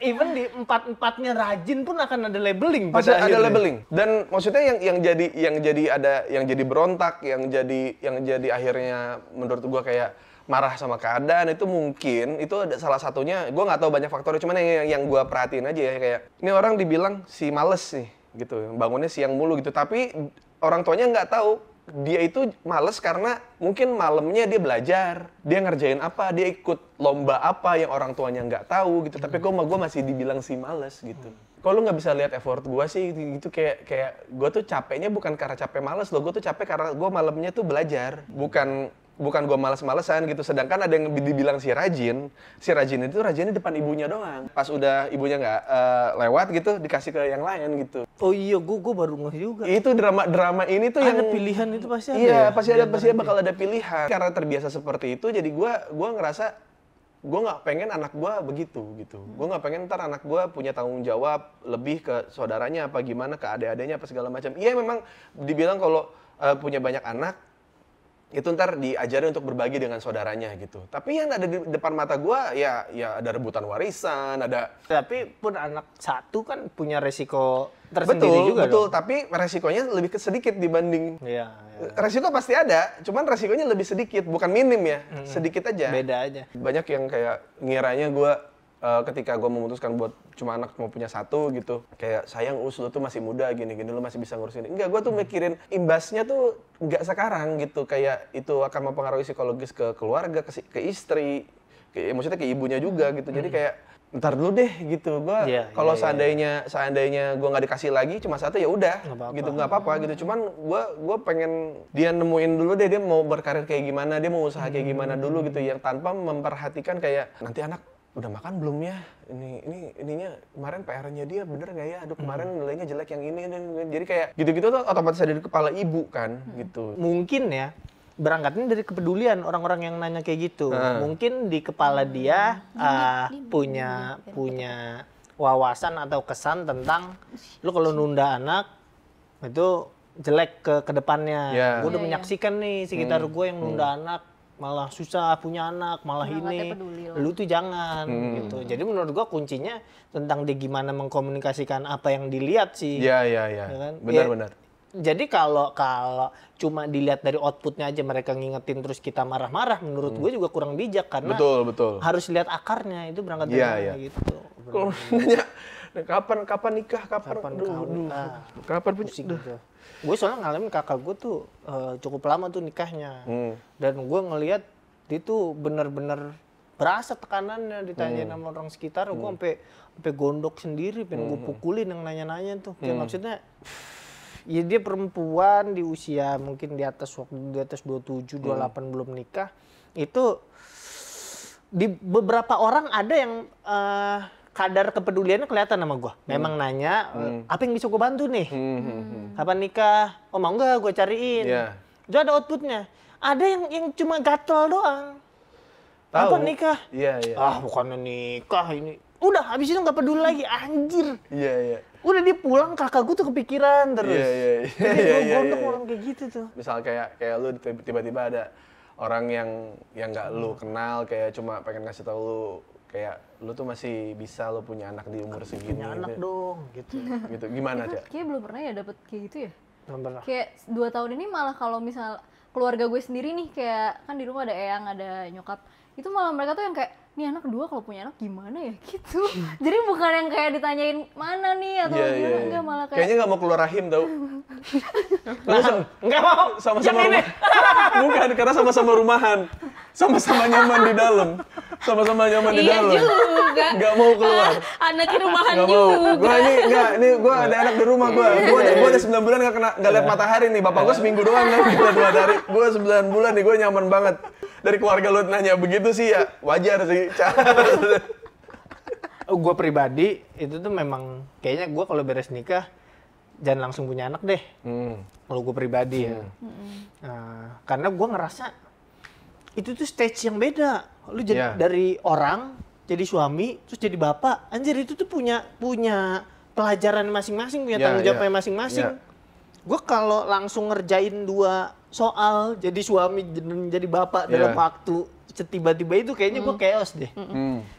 even di empat-empatnya rajin pun akan ada labeling. Pasti ada labeling. Dan maksudnya yang jadi berontak, yang jadi akhirnya menurut gua kayak marah sama keadaan itu mungkin itu ada salah satunya. Gua nggak tahu banyak faktornya, cuman yang gua perhatiin aja ya, kayak ini orang dibilang si males nih gitu, bangunnya siang mulu gitu, tapi orang tuanya nggak tahu dia itu males karena mungkin malamnya dia belajar, dia ngerjain apa, dia ikut lomba apa yang orang tuanya nggak tahu gitu. Tapi gue masih dibilang si males gitu. Kalau lu nggak bisa lihat effort gue sih gitu, kayak gue tuh capeknya bukan karena capek males loh, gue tuh capek karena gue malamnya tuh belajar, bukan gue males-malesan gitu. Sedangkan ada yang dibilang si rajin itu rajinnya depan ibunya doang. Pas udah ibunya nggak lewat gitu, dikasih ke yang lain gitu. Oh iya, gue baru ngeh juga. Itu drama ini tuh ada yang pilihan itu pasti ada. Iya, ya? pasti bakal ada pilihan. Karena terbiasa seperti itu, jadi gue ngerasa gue nggak pengen anak gue begitu gitu. Gue nggak pengen ntar anak gue punya tanggung jawab lebih ke saudaranya apa gimana, ke adik-adiknya apa segala macam. Iya memang dibilang kalau punya banyak anak itu ntar diajarin untuk berbagi dengan saudaranya gitu. Tapi yang ada di depan mata gue ya ada rebutan warisan, ada. Tapi pun anak satu kan punya resiko tersendiri juga. Betul. Dong. Tapi resikonya lebih sedikit dibanding. Iya. Resiko pasti ada, cuman resikonya lebih sedikit, bukan minim ya, sedikit aja. Beda aja. Banyak yang kayak ngiranya gue ketika gue memutuskan buat cuma anak mau punya satu gitu, kayak sayang lu tuh masih muda gini lu masih bisa ngurusin. Enggak, gue tuh mikirin imbasnya tuh nggak sekarang gitu, kayak itu akan mempengaruhi psikologis ke keluarga, ke istri, maksudnya ke ibunya juga gitu. Jadi kayak ntar dulu deh gitu. Gua kalau seandainya gua nggak dikasih lagi cuma satu ya udah gitu, nggak apa-apa gitu. Cuman gua pengen dia nemuin dulu deh, dia mau berkarir kayak gimana, dia mau usaha kayak gimana dulu gitu, yang tanpa memperhatikan kayak nanti anak udah makan belum ya, ininya kemarin PR-nya dia bener nggak ya, aduh kemarin nilainya jelek yang ini. Jadi kayak gitu-gitu tuh otomatis ada di kepala ibu kan gitu. Mungkin ya berangkatnya dari kepedulian orang-orang yang nanya kayak gitu. Mungkin di kepala dia punya wawasan atau kesan tentang lu kalau nunda anak itu jelek ke depannya. Gue udah menyaksikan nih sekitar gue yang nunda anak malah susah punya anak, malah ini lu tuh jangan gitu. Jadi menurut gue kuncinya tentang dia gimana mengkomunikasikan apa yang dilihat sih. Iya. Kan? Benar. Jadi kalau cuma dilihat dari outputnya aja mereka ngingetin terus kita marah-marah, menurut gue juga kurang bijak karena betul. harus lihat akarnya itu berangkat dari mana gitu. Kalau nanya kapan nikah, kapan punya gitu. Gue soalnya ngalamin kakak gue tuh cukup lama tuh nikahnya, dan gue ngelihat dia tuh bener-bener berasa tekanannya ditanyain sama orang sekitar. Gue sampai gondok sendiri, pengen gue pukulin yang nanya-nanya tuh. Kayak maksudnya ya dia perempuan di usia mungkin di atas 27, 28 belum nikah. Itu di beberapa orang ada yang kadar kepeduliannya kelihatan sama gue. Memang nanya, apa yang bisa gue bantu nih? Kapan nikah? Oh mau nggak gue cariin? Itu ada outputnya. Ada yang cuma gatel doang. Kapan nikah? Bukannya nikah ini. Udah habis itu nggak peduli lagi, anjir. Iya. Udah dia pulang, kakak gue tuh kepikiran terus. Jadi gue gondok orang kayak gitu tuh. Misal kayak lu tiba-tiba ada orang yang nggak lu kenal, kayak cuma pengen ngasih tahu lu kayak lu tuh masih bisa lu punya anak di umur segini. Punya anak dong, gitu. Gitu gimana Cak? Kayaknya belum pernah ya dapet kayak gitu ya. Belum pernah. Kayak 2 tahun ini malah kalau misal keluarga gue sendiri nih, kayak kan di rumah ada eyang, ada nyokap, itu malah mereka tuh yang kayak, nih anak kedua kalau punya anak gimana ya gitu. Jadi bukan yang kayak ditanyain mana nih atau gimana, enggak, malah kayak kayaknya nggak mau keluar rahim tau. Nggak mau. Sama-sama bukan, karena sama-sama rumahan, sama-sama nyaman di dalam, Iya juga. Nggak mau keluar. Anaknya rumahan Nggak mau. juga. Gue ada anak di rumah gue. Gue udah 9 bulan nggak lihat matahari nih. Bapak gue seminggu doang kan lihat matahari. Gue 9 bulan nih, gue nyaman banget. Dari keluarga lu nanya begitu sih ya wajar sih. Gue pribadi itu tuh memang kayaknya gue kalau beres nikah jangan langsung punya anak deh. Kalau gue pribadi ya. Karena gue ngerasa itu tuh stage yang beda. Lu jadi dari orang jadi suami terus jadi bapak, anjir itu tuh punya pelajaran masing-masing, punya tanggung jawabnya masing-masing. Gue kalau langsung ngerjain 2 soal jadi suami jadi bapak dalam waktu tiba-tiba itu kayaknya gue chaos deh.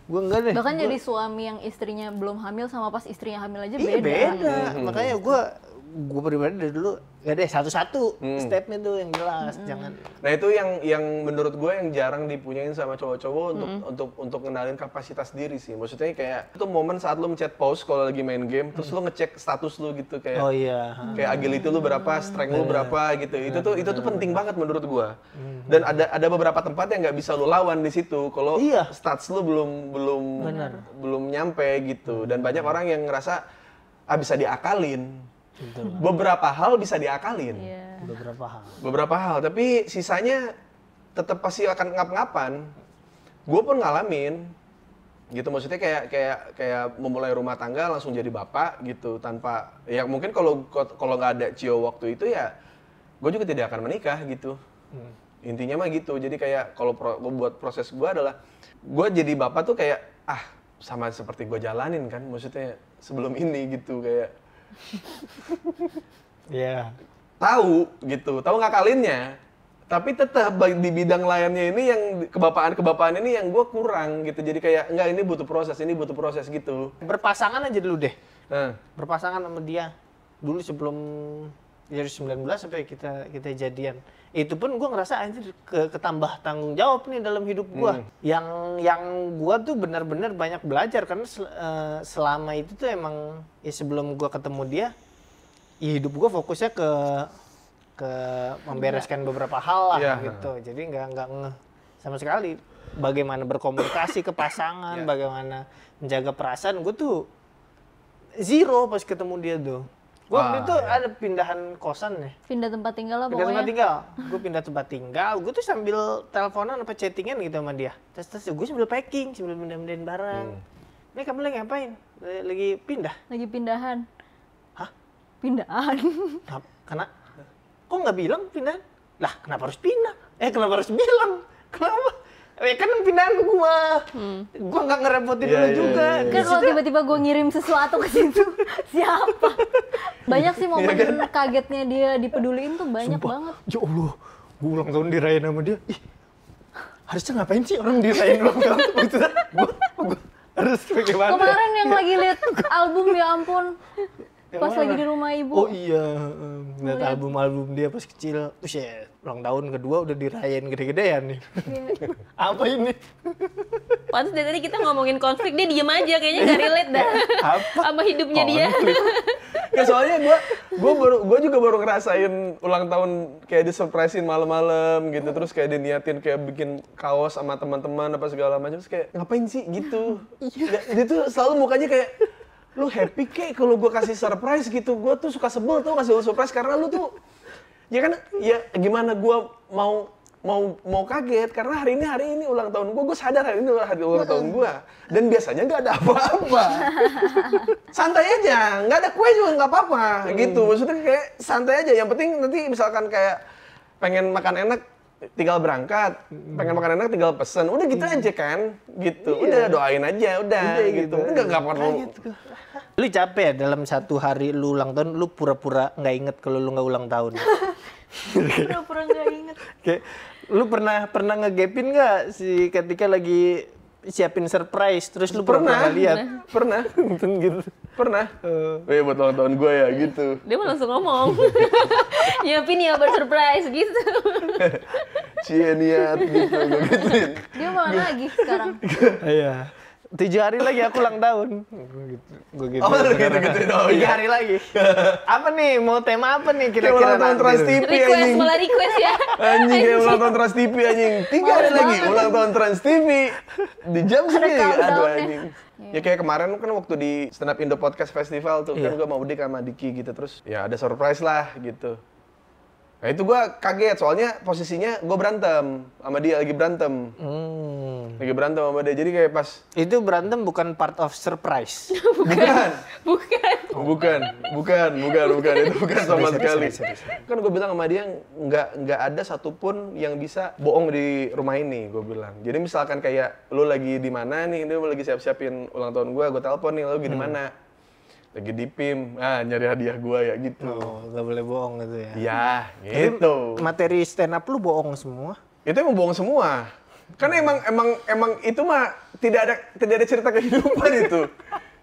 Gue enggak deh. bahkan jadi suami yang istrinya belum hamil sama pas istrinya hamil aja Iya, beda. beda. Makanya gue pribadi dari dulu ya deh satu-satu stepnya tuh yang jelas, jangan. Nah itu yang menurut gue yang jarang dipunyain sama cowok-cowok untuk ngenalin kapasitas diri sih. Maksudnya kayak itu momen saat lu mencet pause kalau lagi main game, terus lu ngecek status lu gitu kayak. Oh iya. Kayak agility lu berapa, strength lu berapa gitu. Itu tuh penting banget menurut gue. Dan ada beberapa tempat yang nggak bisa lu lawan di situ kalau stats lu belum nyampe gitu. Dan banyak orang yang ngerasa bisa diakalin. Betul. Beberapa hal bisa diakalin. Beberapa hal, tapi sisanya tetap pasti akan ngap-ngapan. Gue pun ngalamin, gitu. Maksudnya kayak memulai rumah tangga langsung jadi bapak gitu tanpa ya mungkin kalau nggak ada Cio waktu itu ya, gue juga tidak akan menikah gitu. Intinya mah gitu. Jadi kayak kalau buat proses gue adalah gue jadi bapak tuh kayak sama seperti gue jalanin kan. Maksudnya sebelum ini gitu kayak. Tahu ngakalinnya, tapi tetap di bidang lainnya ini yang kebapaan ini yang gue kurang gitu. Jadi kayak enggak, ini butuh proses gitu. Berpasangan aja dulu deh. Berpasangan sama dia dulu sebelum dari 19 sampai kita jadian. Itu pun gue ngerasa anjir ketambah tanggung jawab nih dalam hidup gue. Yang gue tuh benar-benar banyak belajar karena selama itu tuh emang ya sebelum gue ketemu dia, ya hidup gue fokusnya ke membereskan beberapa hal lah gitu. Jadi nggak sama sekali. Bagaimana berkomunikasi ke pasangan, bagaimana menjaga perasaan, gue tuh zero pas ketemu dia tuh. Gue waktu itu ada pindahan kosan ya. Pindah tempat tinggal lah Pindah tempat pokoknya. tinggal. Gue pindah tempat tinggal, gue tuh sambil teleponan apa chattingan gitu sama dia. Terus gue sambil packing, sambil pindah-pindahin barang. Ini kamu lagi ngapain? Lagi pindah? Lagi pindahan. Hah? Pindahan. Karena kok nggak bilang pindahan? Lah kenapa harus pindah? Kenapa harus bilang? Kenapa? Kan pindahan gua. Gua nggak ngerepotin lu juga. Kan kalau tiba-tiba gue ngirim sesuatu ke situ, siapa? Banyak sih momen kagetnya dia dipeduliin tuh banyak banget. Ya Allah, gua ulang tahun dirayain sama dia. Ih, harusnya ngapain sih orang dirayain ulang tahun? Gua harus bagaimana? Kemarin yang lagi lihat album ya ampun. Pas lagi di rumah ibu. Oh iya, ngeliat album-album dia pas kecil. Terus ya, ulang tahun kedua udah dirayain gede-gedean nih. Apa ini? Pantes dari tadi kita ngomongin konflik, dia diem aja, kayaknya gak relate dah sama hidupnya dia. Ya soalnya gue juga baru ngerasain ulang tahun kayak disurprisein malam-malam gitu, terus kayak diniatin kayak bikin kaos sama teman-teman apa segala macam, terus kayak ngapain sih gitu. Dia tuh selalu mukanya kayak lu happy kek kalau gue kasih surprise gitu. Gue tuh suka sebel tuh kasih lu surprise karena lu tuh ya kan ya gimana gue mau kaget karena hari ini ulang tahun gue sadar hari ini hari ulang tahun gue dan biasanya nggak ada apa-apa. Santai aja, nggak ada kue juga nggak apa-apa gitu. Maksudnya kayak santai aja, yang penting nanti misalkan kayak pengen makan enak tinggal berangkat, pengen makan enak tinggal pesen, udah gitu aja kan, gitu. Udah doain aja, udah gitu. Nggak perlu. Lu capek ya dalam satu hari lu ulang tahun, lu pura-pura nggak inget kalau lu nggak ulang tahun. Pura-pura nggak inget. Kayak lu pernah ngegapin nggak sih ketika lagi siapin surprise terus lu pernah lihat? Pernah. Gitu. Pernah. Buat ulang tahun gue ya gitu. Dia mah langsung ngomong. Nyiapin ya bersurprise gitu. Cie niat gitu, gue gituin. Dia malah nagih sekarang. Iya. 7 hari lagi aku ulang tahun. Gue gitu. Oh, lu gitu-gituin. Oh, 3 iya. hari lagi. Apa nih? Mau tema apa nih Kayak kira-kira ulang tahun nanti? Trans TV Request, anjing. malah request ya. Anjing kayak ulang tahun Trans TV anjing. 3 hari lagi ulang tahun Trans TV. Di jam segini. Aduh countdown-nya. anjing. Ya kayak kemarin kan waktu di Stand Up Indo Podcast Festival tuh kan gue mau Udik sama Diki gitu, terus ya ada surprise lah gitu. Nah itu gue kaget soalnya posisinya gue berantem sama dia, lagi berantem sama dia, jadi kayak pas Itu berantem bukan part of surprise. bukan itu bukan sama sekali. Kan gue bilang sama dia nggak ada satupun yang bisa bohong di rumah ini, gue bilang. Jadi misalkan kayak lu lagi di mana nih, dia lagi siap-siapin ulang tahun gue telepon nih, lu lagi di mana? Lagi di PIM, nyari hadiah gue ya gitu. Oh, nggak boleh bohong gitu ya. Iya, gitu. Materi stand up lu bohong semua. Itu emang bohong semua. Kan emang itu mah tidak ada cerita kehidupan itu.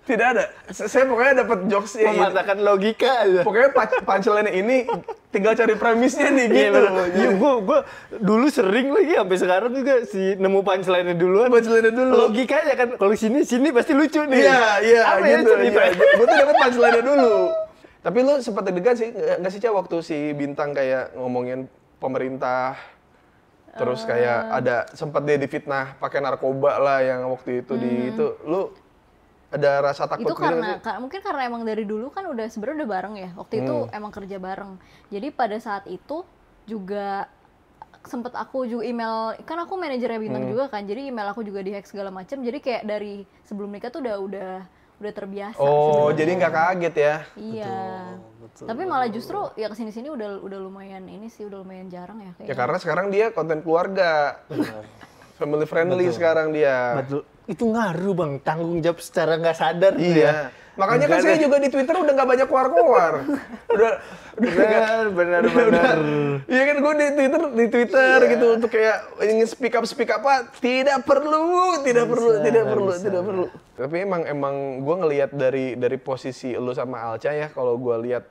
Tidak ada. Saya pokoknya dapat jokes ya. Mematahkan logika aja. Pokoknya punchline ini tinggal cari premisnya nih gitu. Iya, gua dulu sering lagi sampai sekarang juga nemu punchline-nya duluan. Punchline dulu. Logikanya kan kalau sini pasti lucu nih. Iya, Apa gitu. ya cerita? Gue tuh dapat punchline dulu. Tapi lu sempat deg-degan sih, nggak sih Ca, waktu si Bintang kayak ngomongin pemerintah, terus kayak ada sempat dia difitnah pakai narkoba lah yang waktu itu di itu, lu ada rasa takut Itu gitu karena nggak sih? mungkin karena emang dari dulu kan udah sebenarnya udah bareng ya. Waktu itu emang kerja bareng. Jadi pada saat itu juga sempet aku juga email, kan aku manajernya Bintang juga kan. Jadi email aku juga dihack segala macam. Jadi kayak dari sebelum nikah tuh udah terbiasa. Oh, sebenarnya. jadi nggak kaget ya? Iya. Tapi malah justru ya kesini-sini udah lumayan ini sih, udah lumayan jarang ya Ya kayaknya. karena sekarang dia konten keluarga. Family friendly sekarang dia. Betul. Itu ngaruh Bang, tanggung jawab secara nggak sadar tuh ya. Iya. Makanya kan saya juga di Twitter udah nggak banyak keluar-keluar. udah Benar. Iya kan gue di Twitter gitu untuk kayak ingin speak up apa tidak perlu. Tapi emang gue ngelihat dari posisi lu sama Alca ya, kalau gue lihat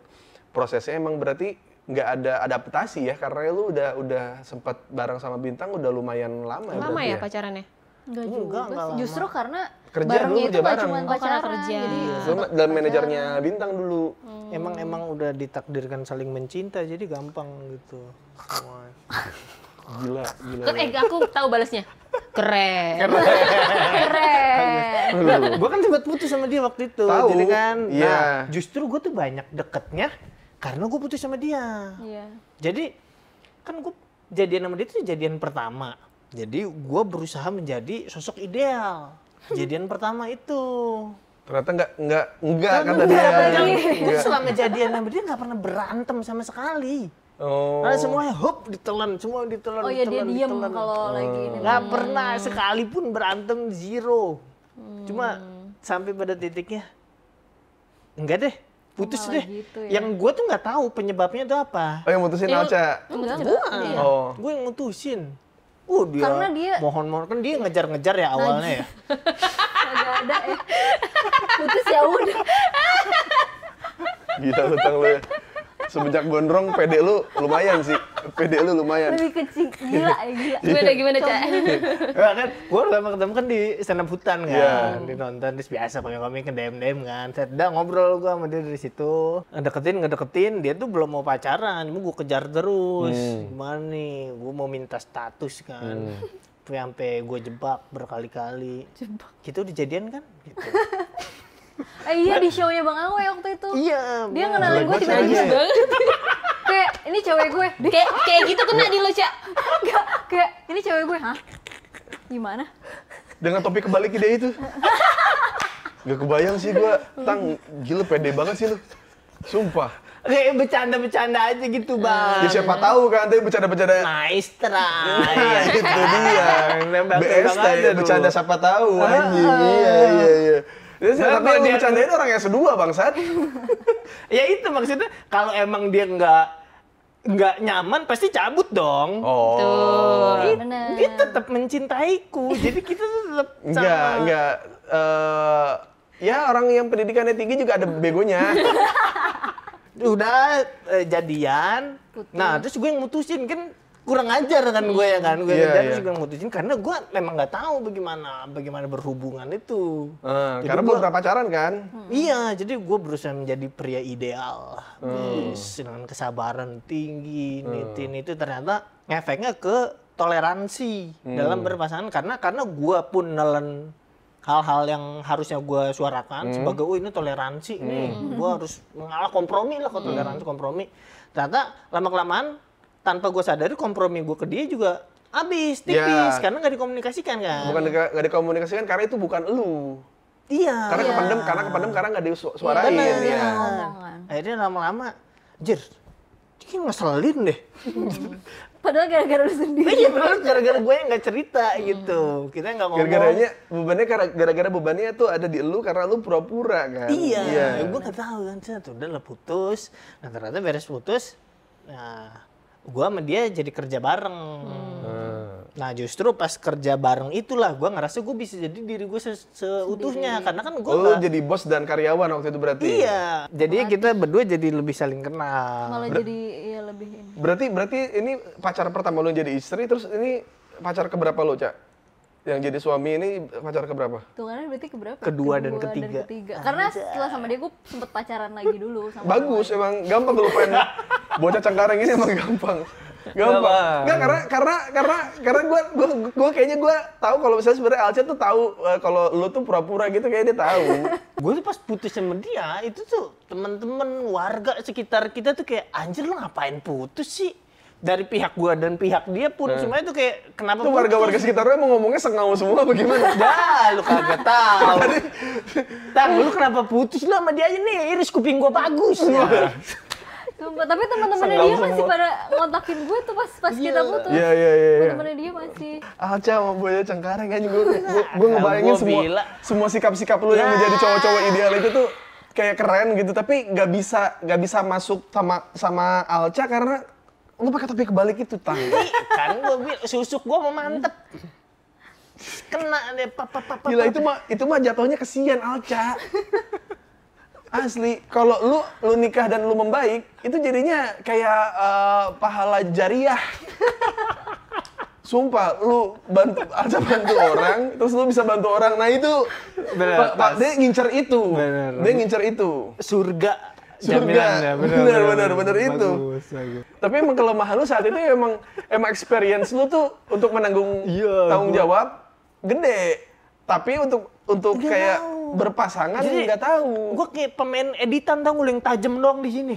prosesnya emang berarti nggak ada adaptasi ya, karena lu udah sempat bareng sama Bintang udah lumayan lama. Lama berarti ya pacarannya? Enggak Enggak, juga enggak sih. lama. Justru karena Kerja barengnya dulu, itu kerja nggak bareng. cuma Oh, karena pacaran, kerja. jadi Lu dan manajernya Bintang dulu. Emang udah ditakdirkan saling mencinta jadi gampang gitu. Gila. Aku tahu balasnya. Keren. Gue kan sempat putus sama dia waktu itu. Tahu. Jadi kan, Iya. nah, justru gue tuh banyak deketnya karena gue putus sama dia. Iya. Jadi kan gue jadian sama dia itu jadian pertama. Jadi gue berusaha menjadi sosok ideal. Jadian pertama itu. Ternyata enggak kata dia. Gue selama jadian sama dia nggak pernah berantem sama sekali. Oh. Karena semuanya ditelan, semua ditelan. Oh ya dia ditelan, diem ditelan. kalau lagi ini. Nggak pernah sekalipun berantem, zero. Cuma sampai pada titiknya, enggak deh, putus malah deh. gitu ya. Yang gue tuh nggak tahu penyebabnya itu apa. Oh, yang mutusin Alca. Enggak, Gua, iya. Oh. gue yang mutusin. Dia Karena dia- mohon-mohon kan dia ngejar-ngejar ya awalnya ya. Agak ada ya. Putus ya udah. Gila hutang lu ya. Semenjak gondrong PD lu lumayan sih. PD lu lumayan. Lebih kecil. Gila ya gila. Gimana, Cak? Ya kan, gue pertama ketemu kan di stand up hutan kan, Iya. di nonton terus biasa pakai komik ke DM kan, saya udah ngobrol gue sama dia dari situ, ngedeketin, dia tuh belum mau pacaran, cuma gue kejar terus, gimana nih, gue mau minta status kan, sampai gue jebak berkali-kali, kita udah jadian kan, gitu. Iya di show-nya Bang Awe waktu itu. Iya, Dia ngenalin gue tiba-tiba. Najis banget. Kayak ini cewek gue. Kayak gitu kena di lo, Cak. Enggak, kayak ini cewek gue. Hah? Gimana? Dengan topik kebalik dia itu. Gak kebayang sih gua. Tang, gila pede banget sih lu. Sumpah. kayak bercanda-bercanda aja gitu bang. Ya siapa tahu kan, tapi bercanda-bercanda. Maestra. Iya, itu dia. BST, bercanda siapa tahu anjing. Iya. Jadi tapi yang bercandain orang yang kedua bangsat. Ya itu maksudnya kalau emang dia nggak nyaman pasti cabut dong. Oh. Tuh. Bener. Dia tetap mencintaiku. Jadi kita tuh tetap Enggak. Ya orang yang pendidikannya tinggi juga ada begonya. udah jadian. Nah, terus gue yang mutusin kan kurang ajar kan gue ya kan. Gue terus gue yang mutusin karena gue memang nggak tahu bagaimana berhubungan itu. Jadi Karena belum pernah pacaran kan? Iya, jadi gue berusaha menjadi pria ideal. Dengan kesabaran tinggi, nitin itu ternyata ngefeknya ke toleransi dalam berpasangan karena gue pun nelen hal-hal yang harusnya gue suarakan sebagai ini toleransi nih, gue harus mengalah kompromi lah kalau toleransi kompromi. Ternyata lama-kelamaan tanpa gue sadari kompromi gue ke dia juga habis tipis karena nggak dikomunikasikan kan. Bukan nggak dikomunikasikan karena itu bukan elu. Iya. Karena kependem karena nggak disuarain. Bener. Ya. Akhirnya lama-lama, jir, ini ngeselin deh. Padahal gara-gara lu sendiri. Iya, gara-gara gue yang nggak cerita gitu. Kita nggak ngomong. Gara-gara bebannya tuh ada di elu karena lu pura-pura kan. Iya. Gue nggak tahu kan, udah lah putus. Nah ternyata beres putus, nah gue sama dia jadi kerja bareng. Nah justru pas kerja bareng itulah gue ngerasa gue bisa jadi diri gue seutuhnya. Karena kan gue Lu jadi bos dan karyawan waktu itu berarti? Iya. Jadi kita berdua jadi lebih saling kenal. Malah jadi ya lebih ini. Berarti ini pacar pertama lu jadi istri, terus ini pacar keberapa lu, Cak? Yang jadi suami ini pacar keberapa? Hitungannya berarti keberapa? Kedua dan ketiga. Karena setelah sama dia gue sempet pacaran lagi dulu sama Bagus, emang gampang ngelupain bocah Cengkareng ini emang gampang. Enggak karena gue kayaknya gue tahu kalau misalnya sebenarnya Alca tuh tahu kalau lu tuh pura-pura gitu kayaknya dia tahu. Gue tuh pas putus sama dia itu tuh teman-teman warga sekitar kita tuh kayak anjir lu ngapain putus sih? Dari pihak gua dan pihak dia pun semuanya tuh kayak kenapa Tuh warga-warga sekitarnya mau ngomongnya sengau semua bagaimana? Dah, lu kagak tahu. Tang, lu kenapa putus lu sama dia aja nih? Iris kuping gua bagus. Ya. Sumpah, tapi teman-temannya dia masih pada ngontakin gue tuh pas kita putus. Iya. Teman-temannya dia masih. Alca sama bocah Cengkareng kan gue ngebayangin semua sikap-sikap lu yang menjadi cowok-cowok ideal itu tuh kayak keren gitu, tapi nggak bisa masuk sama Alca karena lu pakai topi kebalik itu, Tang. Kan gua bilang susuk gua mau mantep. Kena deh Gila itu mah jatuhnya kesian Alca. Asli, kalau lu nikah dan lu membaik, itu jadinya kayak pahala jariah. Sumpah, lu bantu orang, terus lu bisa bantu orang. Nah itu, Pak, dia ngincer itu. Dia ngincer itu. Surga Jaminannya, bener itu. Bagus. Tapi emang kelemahan lu saat itu emang experience lu tuh untuk menanggung tanggung jawab gede. Tapi untuk kayak berpasangan nggak tahu. Gue kayak pemain editan tau yang tajam doang di sini.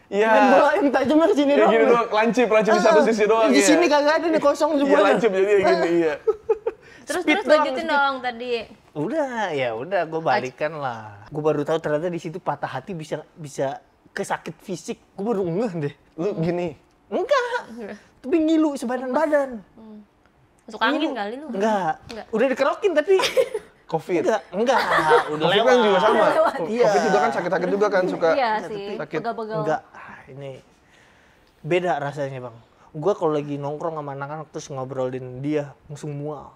Iya. Main bola yang tajamnya di sini Kayak doang. gini doang, lancip di satu sisi doang Di ya. sini kagak ada nih, kosong Iya semuanya. lancip jadi gini, iya. Terus Speed doang, lanjutin speed. dong tadi. Udah, gue balikan lah. Gue baru tahu ternyata di situ patah hati bisa kesakit fisik. Gue baru ngeh deh. Lu gini. Enggak. Tapi ngilu sebadan-badan. Masuk angin kali lu. Enggak. Udah dikerokin tapi Covid. enggak. Udah Covid lewat. kan juga sama. Iya. Covid juga kan sakit-sakit juga kan suka. Iya sih, sakit. pegal-pegal. Enggak. Ini beda rasanya, Bang. Gue kalau lagi nongkrong sama anak-anak terus ngobrolin dia langsung mual.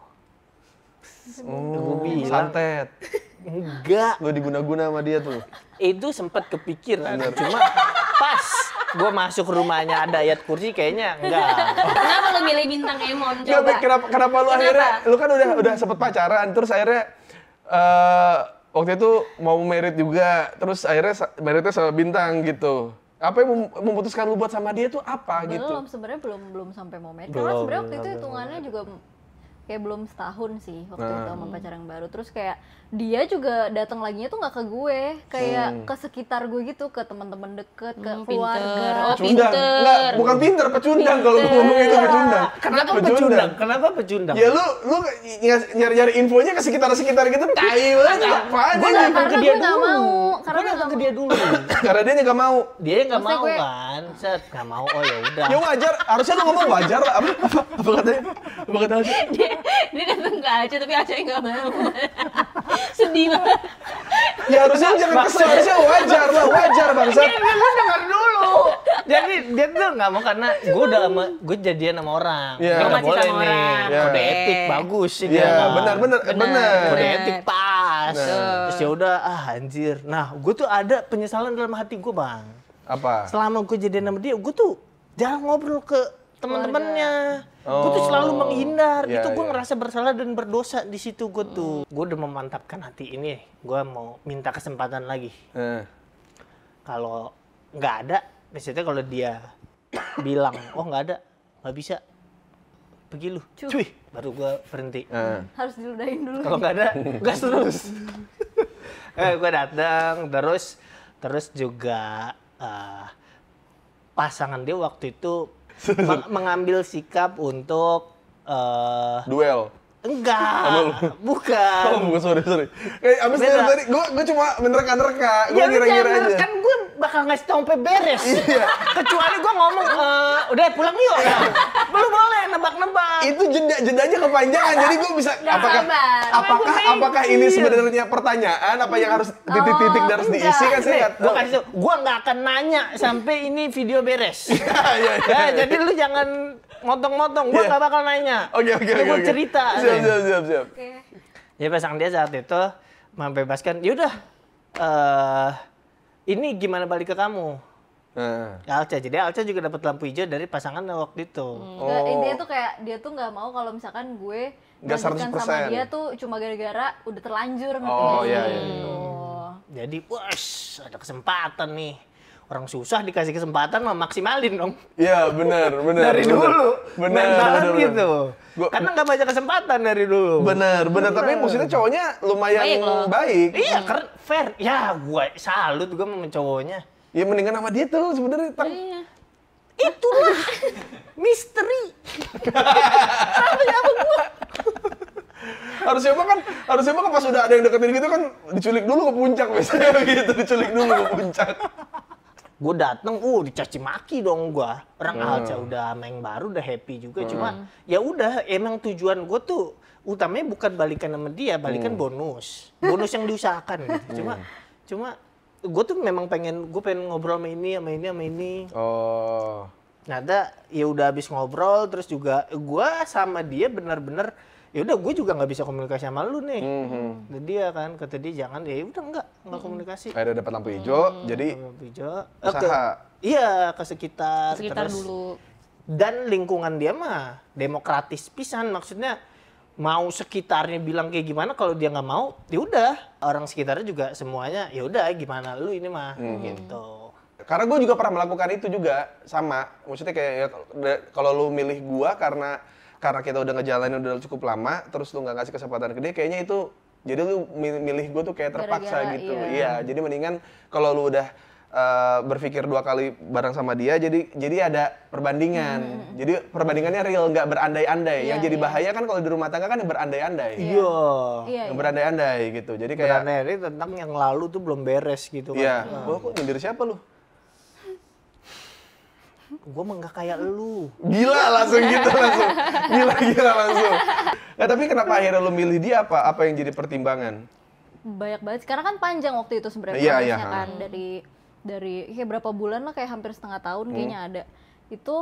Gua bilang. Santet. Enggak. Lu diguna-guna sama dia tuh. Itu sempat kepikiran, cuma pas gue masuk rumahnya ada ayat kursi kayaknya enggak. Kenapa lu milih bintang Emon Nggak, coba? kenapa lu akhirnya, lu kan udah sempet pacaran, terus akhirnya waktu itu mau merit juga, terus akhirnya meritnya sama bintang gitu. Apa yang memutuskan lu buat sama dia tuh apa gitu? Belum, sebenarnya belum sampai mau married. Karena sebenarnya waktu itu hitungannya juga kayak belum setahun sih waktu itu sama pacar yang baru. Terus kayak dia juga datang laginya tuh nggak ke gue, kayak ke sekitar gue gitu, ke teman-teman deket, ke keluarga. Oh, Pecundang. pinter. Enggak, bukan pinter, pecundang kalau gue ngomong itu pecundang. Kenapa pecundang? Kenapa pecundang? Ya lu nyari infonya ke sekitar-sekitar gitu, tai banget. Apaan Gue aja? datang ke Karena dia gue nggak dulu. mau. Gue Karena gue datang nggak ke mau. dia dulu. Karena dia nggak mau. Dia nggak Maksudnya mau gue- kan, set nggak mau. Oh ya udah. Ya wajar, harusnya lu ngomong wajar lah. Apa katanya? Apa kata Alca? Dia datang ke Aceh tapi Aceh nggak mau. Sedih banget. Ya harusnya jangan kesel, harusnya wajar lah, wajar bangsa. Lu dengar dulu. Jadi dia tuh nggak mau karena gue jadian sama orang. Iya. Dia nggak Masih boleh sama nih. orang. Kode Oke. etik bagus sih dia. Iya, nggak. benar. Kode Benar. etik pas. Nah. Terus ya udah anjir. Nah, gue tuh ada penyesalan dalam hati gue, Bang. Apa? Selama gue jadian sama dia, gue tuh jarang ngobrol ke teman-temannya. Gue tuh Oh. selalu menghindar. Iya, Itu gue iya. ngerasa bersalah dan berdosa di situ gue tuh. Gue udah memantapkan hati ini. Gue mau minta kesempatan lagi. Kalau nggak ada, maksudnya kalau dia bilang, oh nggak ada, nggak bisa, pergi lu, cuy, baru gue berhenti. Harus diludahin dulu. Kalau nggak ada, gas terus. Gue datang, terus juga pasangan dia waktu itu mengambil sikap untuk Duel. enggak, bukan. Oh, bukan, sorry. Kayak abis Beda. tadi, gue cuma menerka-nerka, gue Ya lu ngira-ngira jangan, aja. kan gue bakal ngasih tau sampai beres. Iya. Kecuali gue ngomong, udah pulang yuk. Belum boleh nebak-nebak. Itu jedanya kepanjangan, jadi gue bisa sabar. apakah ini sebenarnya pertanyaan apa yang harus titik-titik dan harus diisi kan saya nggak Gue tahu. kasih tau, gue nggak akan nanya sampai ini video beres. Iya. Ya, jadi lu jangan motong-motong, gue Iya. nggak bakal nanya. Oke. Gue cerita. Siap. Oke. Ya pasangan dia saat itu membebaskan, yaudah, ini gimana balik ke kamu? Nah. Alca, jadi Alca juga dapat lampu hijau dari pasangan waktu itu. Nggak, intinya tuh kayak dia tuh nggak mau kalau misalkan gue Nggak melanjutkan 100%. sama dia tuh cuma gara-gara udah terlanjur ngerti Oh, nggak sih? iya. Gitu. Jadi, wes ada kesempatan nih. Orang susah dikasih kesempatan mah maksimalin dong. Iya, benar. Dari dulu. Mentalan Benar. gitu. Gua- Karena nggak banyak kesempatan dari dulu. Benar. Tapi maksudnya cowoknya lumayan Baik loh. baik. Iya, karena fair. Ya, gue salut gue sama cowoknya. Ya mendingan sama dia tuh sebenarnya. Iya. Itulah misteri. Harusnya mah pas udah ada yang deketin gitu kan diculik dulu ke puncak biasanya gitu, diculik dulu ke puncak. Gue dateng, dicaci maki dong gue. Orang Alca udah main baru, udah happy juga. Cuma ya udah, emang tujuan gue tuh utamanya bukan balikan sama dia, balikan bonus yang diusahakan gitu. Cuma gue tuh memang pengen ngobrol sama ini. Oh. Ternyata ya udah habis ngobrol, terus juga gue sama dia benar-benar ya udah gue juga nggak bisa komunikasi sama lu nih. Kata dia kan, kata dia jangan, ya udah nggak komunikasi. Akhirnya dapat lampu hijau, jadi Lampu hijau. usaha. Iya, ke sekitar terus. Dulu. Dan lingkungan dia mah demokratis pisan, maksudnya mau sekitarnya bilang kayak gimana, kalau dia nggak mau ya udah, orang sekitarnya juga semuanya ya udah gimana lu ini mah gitu. Karena gue juga pernah melakukan itu juga, sama. Maksudnya kayak ya, kalau lu milih gue karena kita udah ngejalanin udah cukup lama, terus lu nggak ngasih kesempatan ke dia, kayaknya itu jadi lu milih gue tuh kayak terpaksa Gara-gara, gitu. iya. Iya, jadi mendingan kalau lu udah berpikir 2 kali bareng sama dia, jadi ada perbandingan. Jadi perbandingannya real, nggak berandai-andai. Iya, Yang jadi iya. bahaya kan kalau di rumah tangga kan yang berandai-andai. Iya. Iya, Yang berandai-andai gitu. Jadi kayak Berandai tentang yang lalu tuh belum beres gitu kan. iya, gua kok nyindir siapa lu? Gue mah nggak kayak lu. Gila langsung gitu langsung. Gila langsung. Nah, tapi kenapa akhirnya lu milih dia apa? Apa yang jadi pertimbangan? Banyak banget karena kan panjang waktu itu sebenarnya Iya, prosesnya iya. kan dari kayak berapa bulan lah, kayak hampir setengah tahun kayaknya ada itu,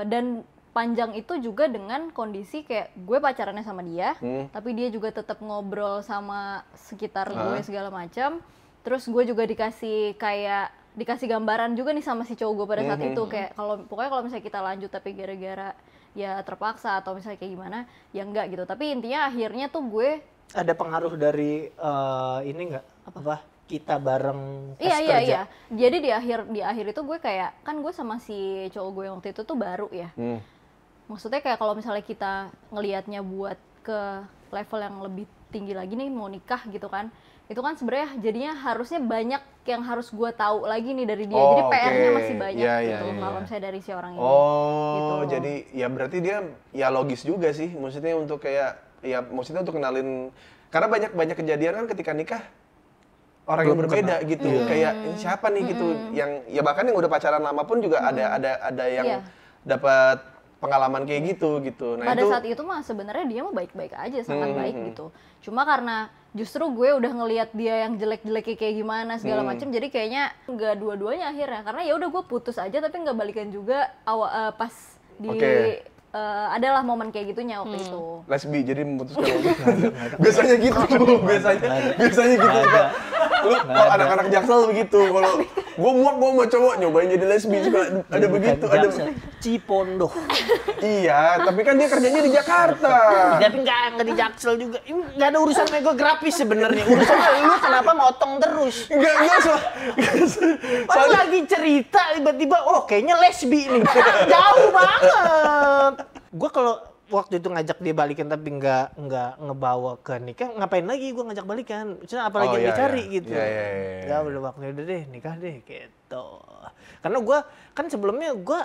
dan panjang itu juga dengan kondisi kayak gue pacarannya sama dia, tapi dia juga tetap ngobrol sama sekitar gue segala macam. Terus gue juga dikasih gambaran juga nih sama si cowok gue pada saat itu, kayak pokoknya kalau misalnya kita lanjut tapi gara-gara ya terpaksa atau misalnya kayak gimana ya enggak gitu. Tapi intinya akhirnya tuh gue Ada pengaruh dari ini nggak? Apa? Kita bareng pas iya kerja. jadi di akhir itu gue kayak, kan gue sama si cowok gue waktu itu tuh baru ya, maksudnya kayak kalau misalnya kita ngelihatnya buat ke level yang lebih tinggi lagi nih, mau nikah gitu kan, itu kan sebenarnya jadinya harusnya banyak yang harus gue tahu lagi nih dari dia. Jadi Oh, PR-nya oke. masih banyak Iya, gitu iya, kalau iya. misalnya dari si orang ini. Oh, Gitu. jadi ya berarti dia ya logis juga sih. Maksudnya untuk kayak ya maksudnya untuk kenalin, karena banyak kejadian kan ketika nikah orang yang Belum berbeda kenal. gitu. Kayak ini siapa nih gitu, yang ya bahkan yang udah pacaran lama pun juga ada yang Iya. dapat pengalaman kayak gitu. Nah, Pada itu saat itu mah sebenarnya dia mah baik-baik aja, sangat baik gitu. Cuma karena justru gue udah ngelihat dia yang jelek-jeleknya kayak gimana segala macam, jadi kayaknya nggak dua-duanya akhirnya. Karena ya udah gue putus aja tapi nggak balikan juga pas di Oke. adalah momen kayak gitunya waktu itu. lesbi jadi memutuskan untuk biasanya gitu biasanya gitu suka. Lu kalau anak-anak jaksel begitu, kalau gua mau cowok nyobain jadi lesbi suka ada begitu, ada Cipondoh. iya, tapi kan dia kerjanya di Jakarta. Tapi nggak di Jaksel juga. Ini nggak ada urusan sama gue grafis sebenarnya. Urusannya lu kenapa motong terus? Enggak Pas lagi cerita tiba-tiba, oh kayaknya lesbi nih. Jauh banget. Gue kalau waktu itu ngajak dia balikan tapi nggak ngebawa ke nikah, ngapain lagi gue ngajak balikan? Maksudnya apalagi Oh, yang iya, dicari iya. gitu. Iya. Ya udah waktunya udah deh, nikah deh gitu. Karena gue kan sebelumnya gue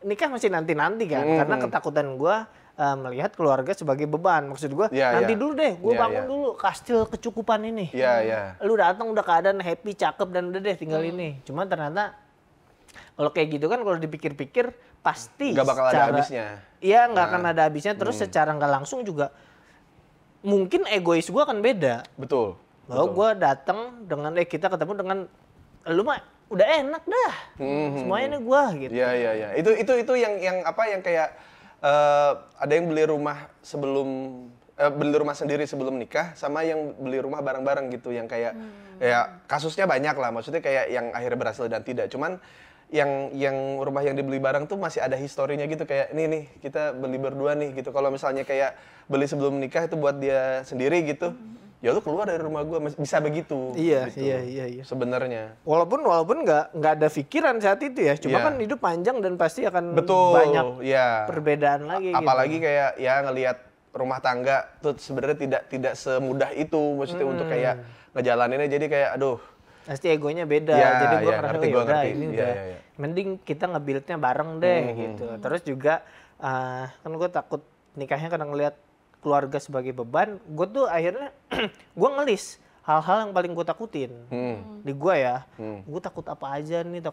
nikah masih nanti-nanti kan, karena ketakutan gue melihat keluarga sebagai beban. Maksud gue Iya, nanti iya. dulu deh, gue Iya, bangun iya. dulu kastil kecukupan ini. Iya. Lu datang udah keadaan happy, cakep dan udah deh tinggal ini. Cuma ternyata kalau kayak gitu kan kalau dipikir-pikir pasti Nggak bakal ada habisnya. Iya, nggak akan ada habisnya. Terus secara nggak langsung juga mungkin egois gue akan beda. Betul. Bahwa gue datang dengan kita ketemu dengan lu mah udah enak dah. Semuanya nih gue gitu. Iya. Itu yang apa yang kayak ada yang beli rumah beli rumah sendiri sebelum nikah sama yang beli rumah bareng-bareng gitu, yang kayak ya kasusnya banyak lah, maksudnya kayak yang akhirnya berhasil dan tidak. Cuman yang rumah yang dibeli bareng tuh masih ada historinya gitu, kayak nih kita beli berdua nih gitu. Kalau misalnya kayak beli sebelum nikah itu buat dia sendiri gitu, ya lu keluar dari rumah gua bisa begitu. Iya, gitu, iya. sebenarnya. Walaupun nggak ada pikiran saat itu ya, cuma Iya. kan hidup panjang dan pasti akan Betul, banyak ya. perbedaan lagi. Apalagi gitu. kayak ya ngelihat rumah tangga tuh sebenarnya tidak semudah itu, maksudnya untuk kayak ngejalaninnya, jadi kayak aduh. Pasti egonya beda, Ya, jadi gue ya, ngerasa ngerti, "Oh, gua yaudah, ngerti. ini Iya, udah iya. mending kita nge-build-nya bareng deh gitu. Terus juga kan gue takut nikahnya karena ngelihat keluarga sebagai beban, gue tuh akhirnya gue ngelis hal-hal yang paling gue takutin di gue ya. Gue takut apa aja nih,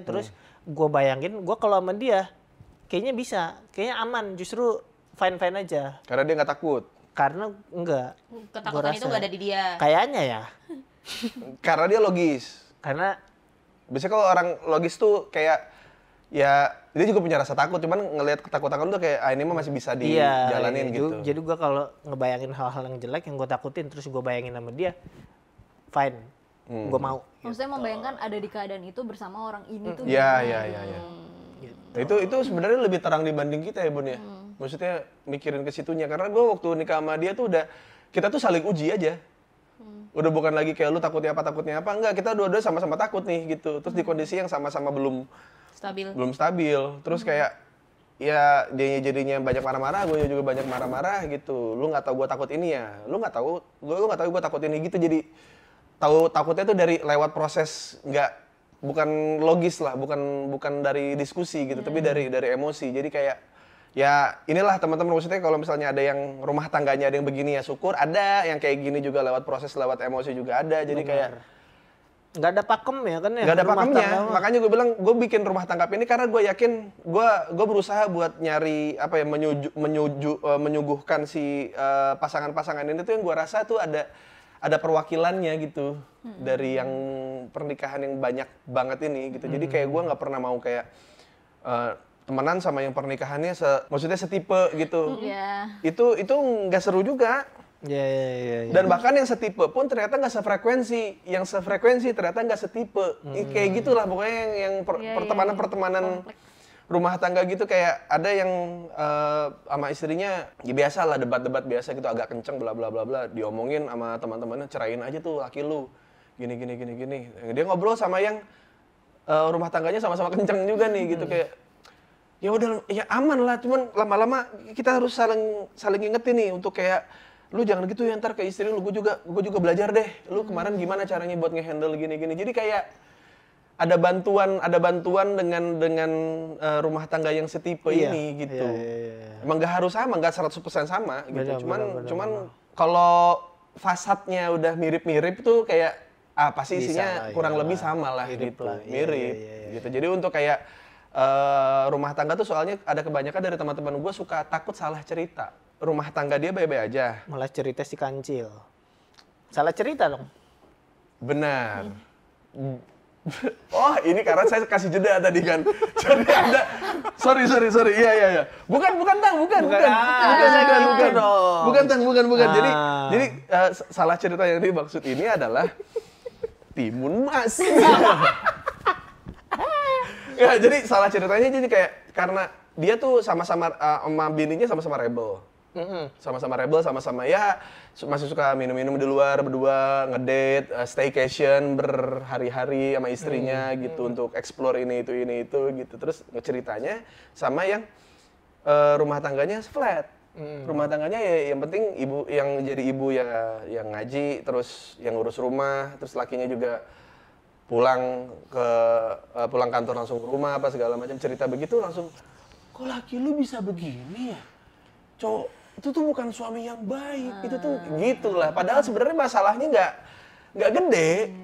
terus gue bayangin gue kalau sama dia kayaknya bisa, kayaknya aman, justru fine-fine aja. Karena dia nggak takut. Karena enggak. Ketakutan Gua itu rasa. nggak ada di dia. Kayaknya ya. Karena dia logis. Karena Biasanya kalau orang logis tuh kayak ya dia juga punya rasa takut, cuman ngelihat ketakutan tuh kayak ini mah masih bisa dijalanin gitu. Jadi gue kalau ngebayangin hal-hal yang jelek yang gue takutin terus gue bayangin sama dia, fine, gue mau. Maksudnya membayangkan ada di keadaan itu bersama orang ini tuh. Iya. Gitu. Nah, itu sebenarnya lebih terang dibanding kita ya, Bun ya. Maksudnya mikirin ke situnya, karena gue waktu nikah sama dia tuh udah kita tuh saling uji aja. Udah bukan lagi kayak lu takutnya apa, enggak, kita dua-dua sama-sama takut nih gitu. Terus di kondisi yang sama-sama belum stabil. Terus kayak ya dia jadinya banyak marah-marah, gue juga banyak marah-marah gitu. Lu nggak tahu gue takut ini ya, lu nggak tahu gue takut ini gitu. Jadi takutnya tuh dari lewat proses, bukan logis lah, bukan dari diskusi gitu, tapi dari emosi. Jadi kayak ya inilah teman-teman, maksudnya kalau misalnya ada yang rumah tangganya ada yang begini ya syukur, ada yang kayak gini juga lewat proses, lewat emosi juga ada. Jadi kayak nggak ada pakem ya kan ya? Nggak ada pakemnya, makanya gue bilang gue bikin rumah tangga ini karena gue yakin gue berusaha buat nyari apa ya, menyuguhkan si pasangan-pasangan ini tuh yang gue rasa tuh ada perwakilannya gitu dari yang pernikahan yang banyak banget ini gitu. Jadi kayak gue nggak pernah mau kayak temenan sama yang pernikahannya maksudnya setipe gitu. Itu nggak seru juga. Iya. Dan bahkan yang setipe pun ternyata nggak sefrekuensi. Yang sefrekuensi ternyata nggak setipe. Kayak gitulah pokoknya yang pertemanan rumah tangga gitu. Kayak ada yang sama istrinya ya biasa lah, debat-debat biasa gitu, agak kenceng bla bla bla bla, diomongin sama teman-temannya, cerain aja tuh laki lu gini. Dia ngobrol sama yang rumah tangganya sama-sama kenceng juga nih gitu, kayak ya udah ya aman lah, cuman lama-lama kita harus saling ingetin nih untuk kayak lu jangan gitu ya ntar ke istri lu, gue juga belajar deh, lu kemarin gimana caranya buat ngehandle gini. Jadi kayak ada bantuan dengan rumah tangga yang setipe ini gitu. Iya. Emang nggak harus sama, nggak 100% sama gitu. Cuman kalau fasadnya udah mirip-mirip tuh kayak pasti isinya kurang lebih sama lah gitu. Mirip gitu. Jadi untuk kayak rumah tangga tuh soalnya ada kebanyakan dari teman-teman gue suka takut salah cerita. Rumah tangga dia baik-baik aja. Malah cerita si kancil. Salah cerita dong. Benar. Oh, ini karena saya kasih jeda tadi kan. Jadi ada sorry. Iya. Bukan. Jadi salah cerita yang dimaksud ini adalah timun mas. Ya, jadi salah ceritanya jadi kayak karena dia tuh sama-sama sama bininya sama-sama rebel. Sama-sama rebel, sama-sama ya masih suka minum-minum di luar berdua, ngedate, staycation berhari-hari sama istrinya gitu untuk explore ini itu gitu. Terus ceritanya sama yang rumah tangganya flat. Rumah tangganya ya yang penting ibu yang jadi ibu ya yang ngaji, terus yang ngurus rumah, terus lakinya juga pulang kantor langsung ke rumah apa segala macam, cerita begitu langsung, kok laki lu bisa begini ya? Cowok itu tuh bukan suami yang baik, itu tuh gitulah. Padahal sebenarnya masalahnya nggak gede.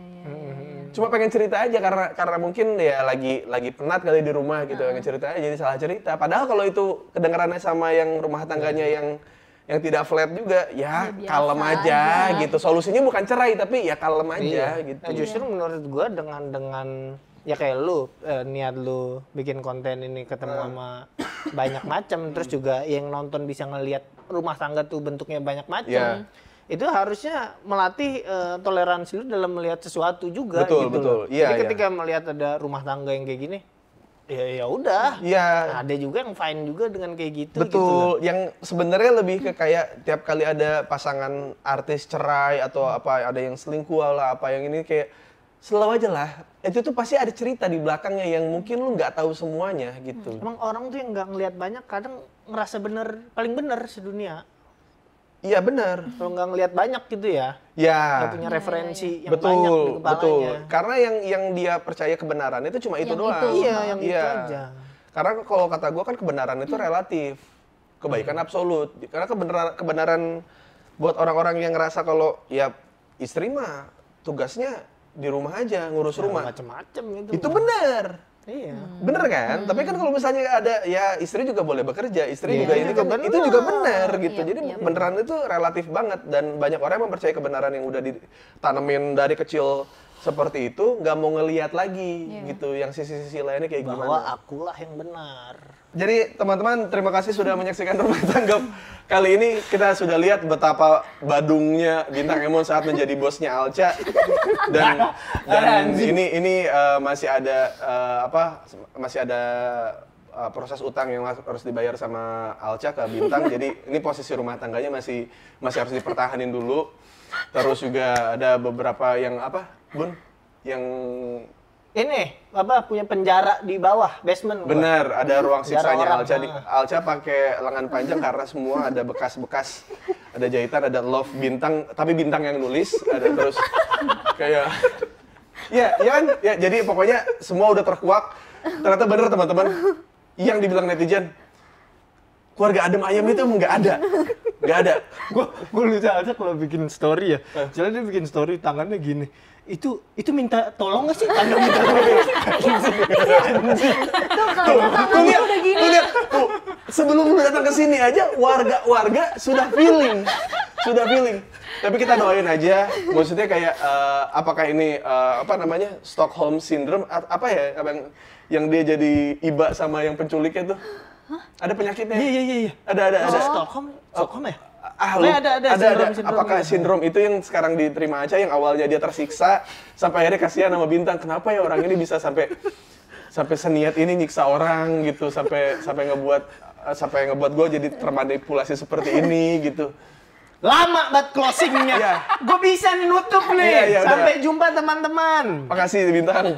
Cuma pengen cerita aja karena mungkin ya lagi penat kali di rumah gitu, pengen cerita aja jadi salah cerita. Padahal kalau itu kedengarannya sama yang rumah tangganya yang tidak flat juga, ya kalem aja gitu. Solusinya bukan cerai tapi ya kalem aja gitu. Nah, justru menurut gua dengan ya kayak lu niat lu bikin konten ini ketemu sama banyak macam, terus juga yang nonton bisa ngelihat rumah tangga tuh bentuknya banyak macam. Itu harusnya melatih toleransi lu dalam melihat sesuatu juga. Betul. Jadi ketika melihat ada rumah tangga yang kayak gini, ya udah. Iya. Ada juga yang fine juga dengan kayak gitu. Betul. Gitu yang sebenarnya lebih ke kayak tiap kali ada pasangan artis cerai atau apa, ada yang selingkuh lah apa yang ini, kayak selalu aja lah. Itu tuh pasti ada cerita di belakangnya yang mungkin lu nggak tahu semuanya gitu. Emang orang tuh yang nggak ngelihat banyak kadang ngerasa paling bener sedunia. Iya benar. Kalau nggak ngelihat banyak gitu ya. Ya. Nggak punya referensi yang banyak di kepalanya. Betul. Karena yang dia percaya kebenaran itu cuma itu doang. Iya, itu aja. Karena kalau kata gue kan kebenaran itu relatif, kebaikan absolut. Karena kebenaran buat orang-orang yang ngerasa kalau ya istri mah tugasnya di rumah aja, ngurus rumah. Macem-macem itu benar. Iya. Bener kan? Tapi kan kalau misalnya ada ya istri juga boleh bekerja, istri juga ini kan itu juga benar gitu. Jadi beneran itu relatif banget dan banyak orang yang mempercayai kebenaran yang udah ditanemin dari kecil seperti itu, nggak mau ngelihat lagi gitu yang sisi-sisi lainnya kayak gimana. Bahwa akulah yang benar. Jadi teman-teman terima kasih sudah menyaksikan Rumah Tangga kali ini. Kita sudah lihat betapa badungnya Bintang Emon saat menjadi bosnya Alca dan ini masih ada proses utang yang harus dibayar sama Alca ke Bintang. Jadi ini posisi rumah tangganya masih harus dipertahanin dulu. Terus juga ada beberapa yang apa, Bun? Yang Ini punya penjara di bawah basement. benar, ada ruang Penjara siksanya orang, Alca pakai lengan panjang karena semua ada bekas-bekas, ada jahitan, ada love Bintang, tapi Bintang yang nulis, ada terus kayak ya kan, ya jadi pokoknya semua udah terkuak. Ternyata bener teman-teman, yang dibilang netizen, keluarga Adem Ayem itu emang nggak ada. Gue lucu aja kalau bikin story ya. Jadi dia bikin story tangannya gini. Itu minta tolong nggak sih? Tangan minta tolong. Tuh kalau tangannya udah gini. Tuh, sebelum lu datang ke sini aja warga sudah feeling. Tapi kita doain aja. Maksudnya kayak apakah ini Stockholm syndrome apa ya yang dia jadi iba sama yang penculiknya tuh? Ada penyakitnya? Iya. Ada. Stockholm ya? Ada. Sindrom Apakah gitu. sindrom itu yang sekarang diterima aja, yang awalnya dia tersiksa sampai akhirnya kasihan sama Bintang, kenapa ya orang ini bisa sampai seniat ini nyiksa orang gitu, sampai ngebuat gue jadi termanipulasi seperti ini gitu. Lama banget closingnya. Iya. Gue bisa nih nutup nih. Iya, udah. Sampai jumpa teman-teman. Makasih Bintang.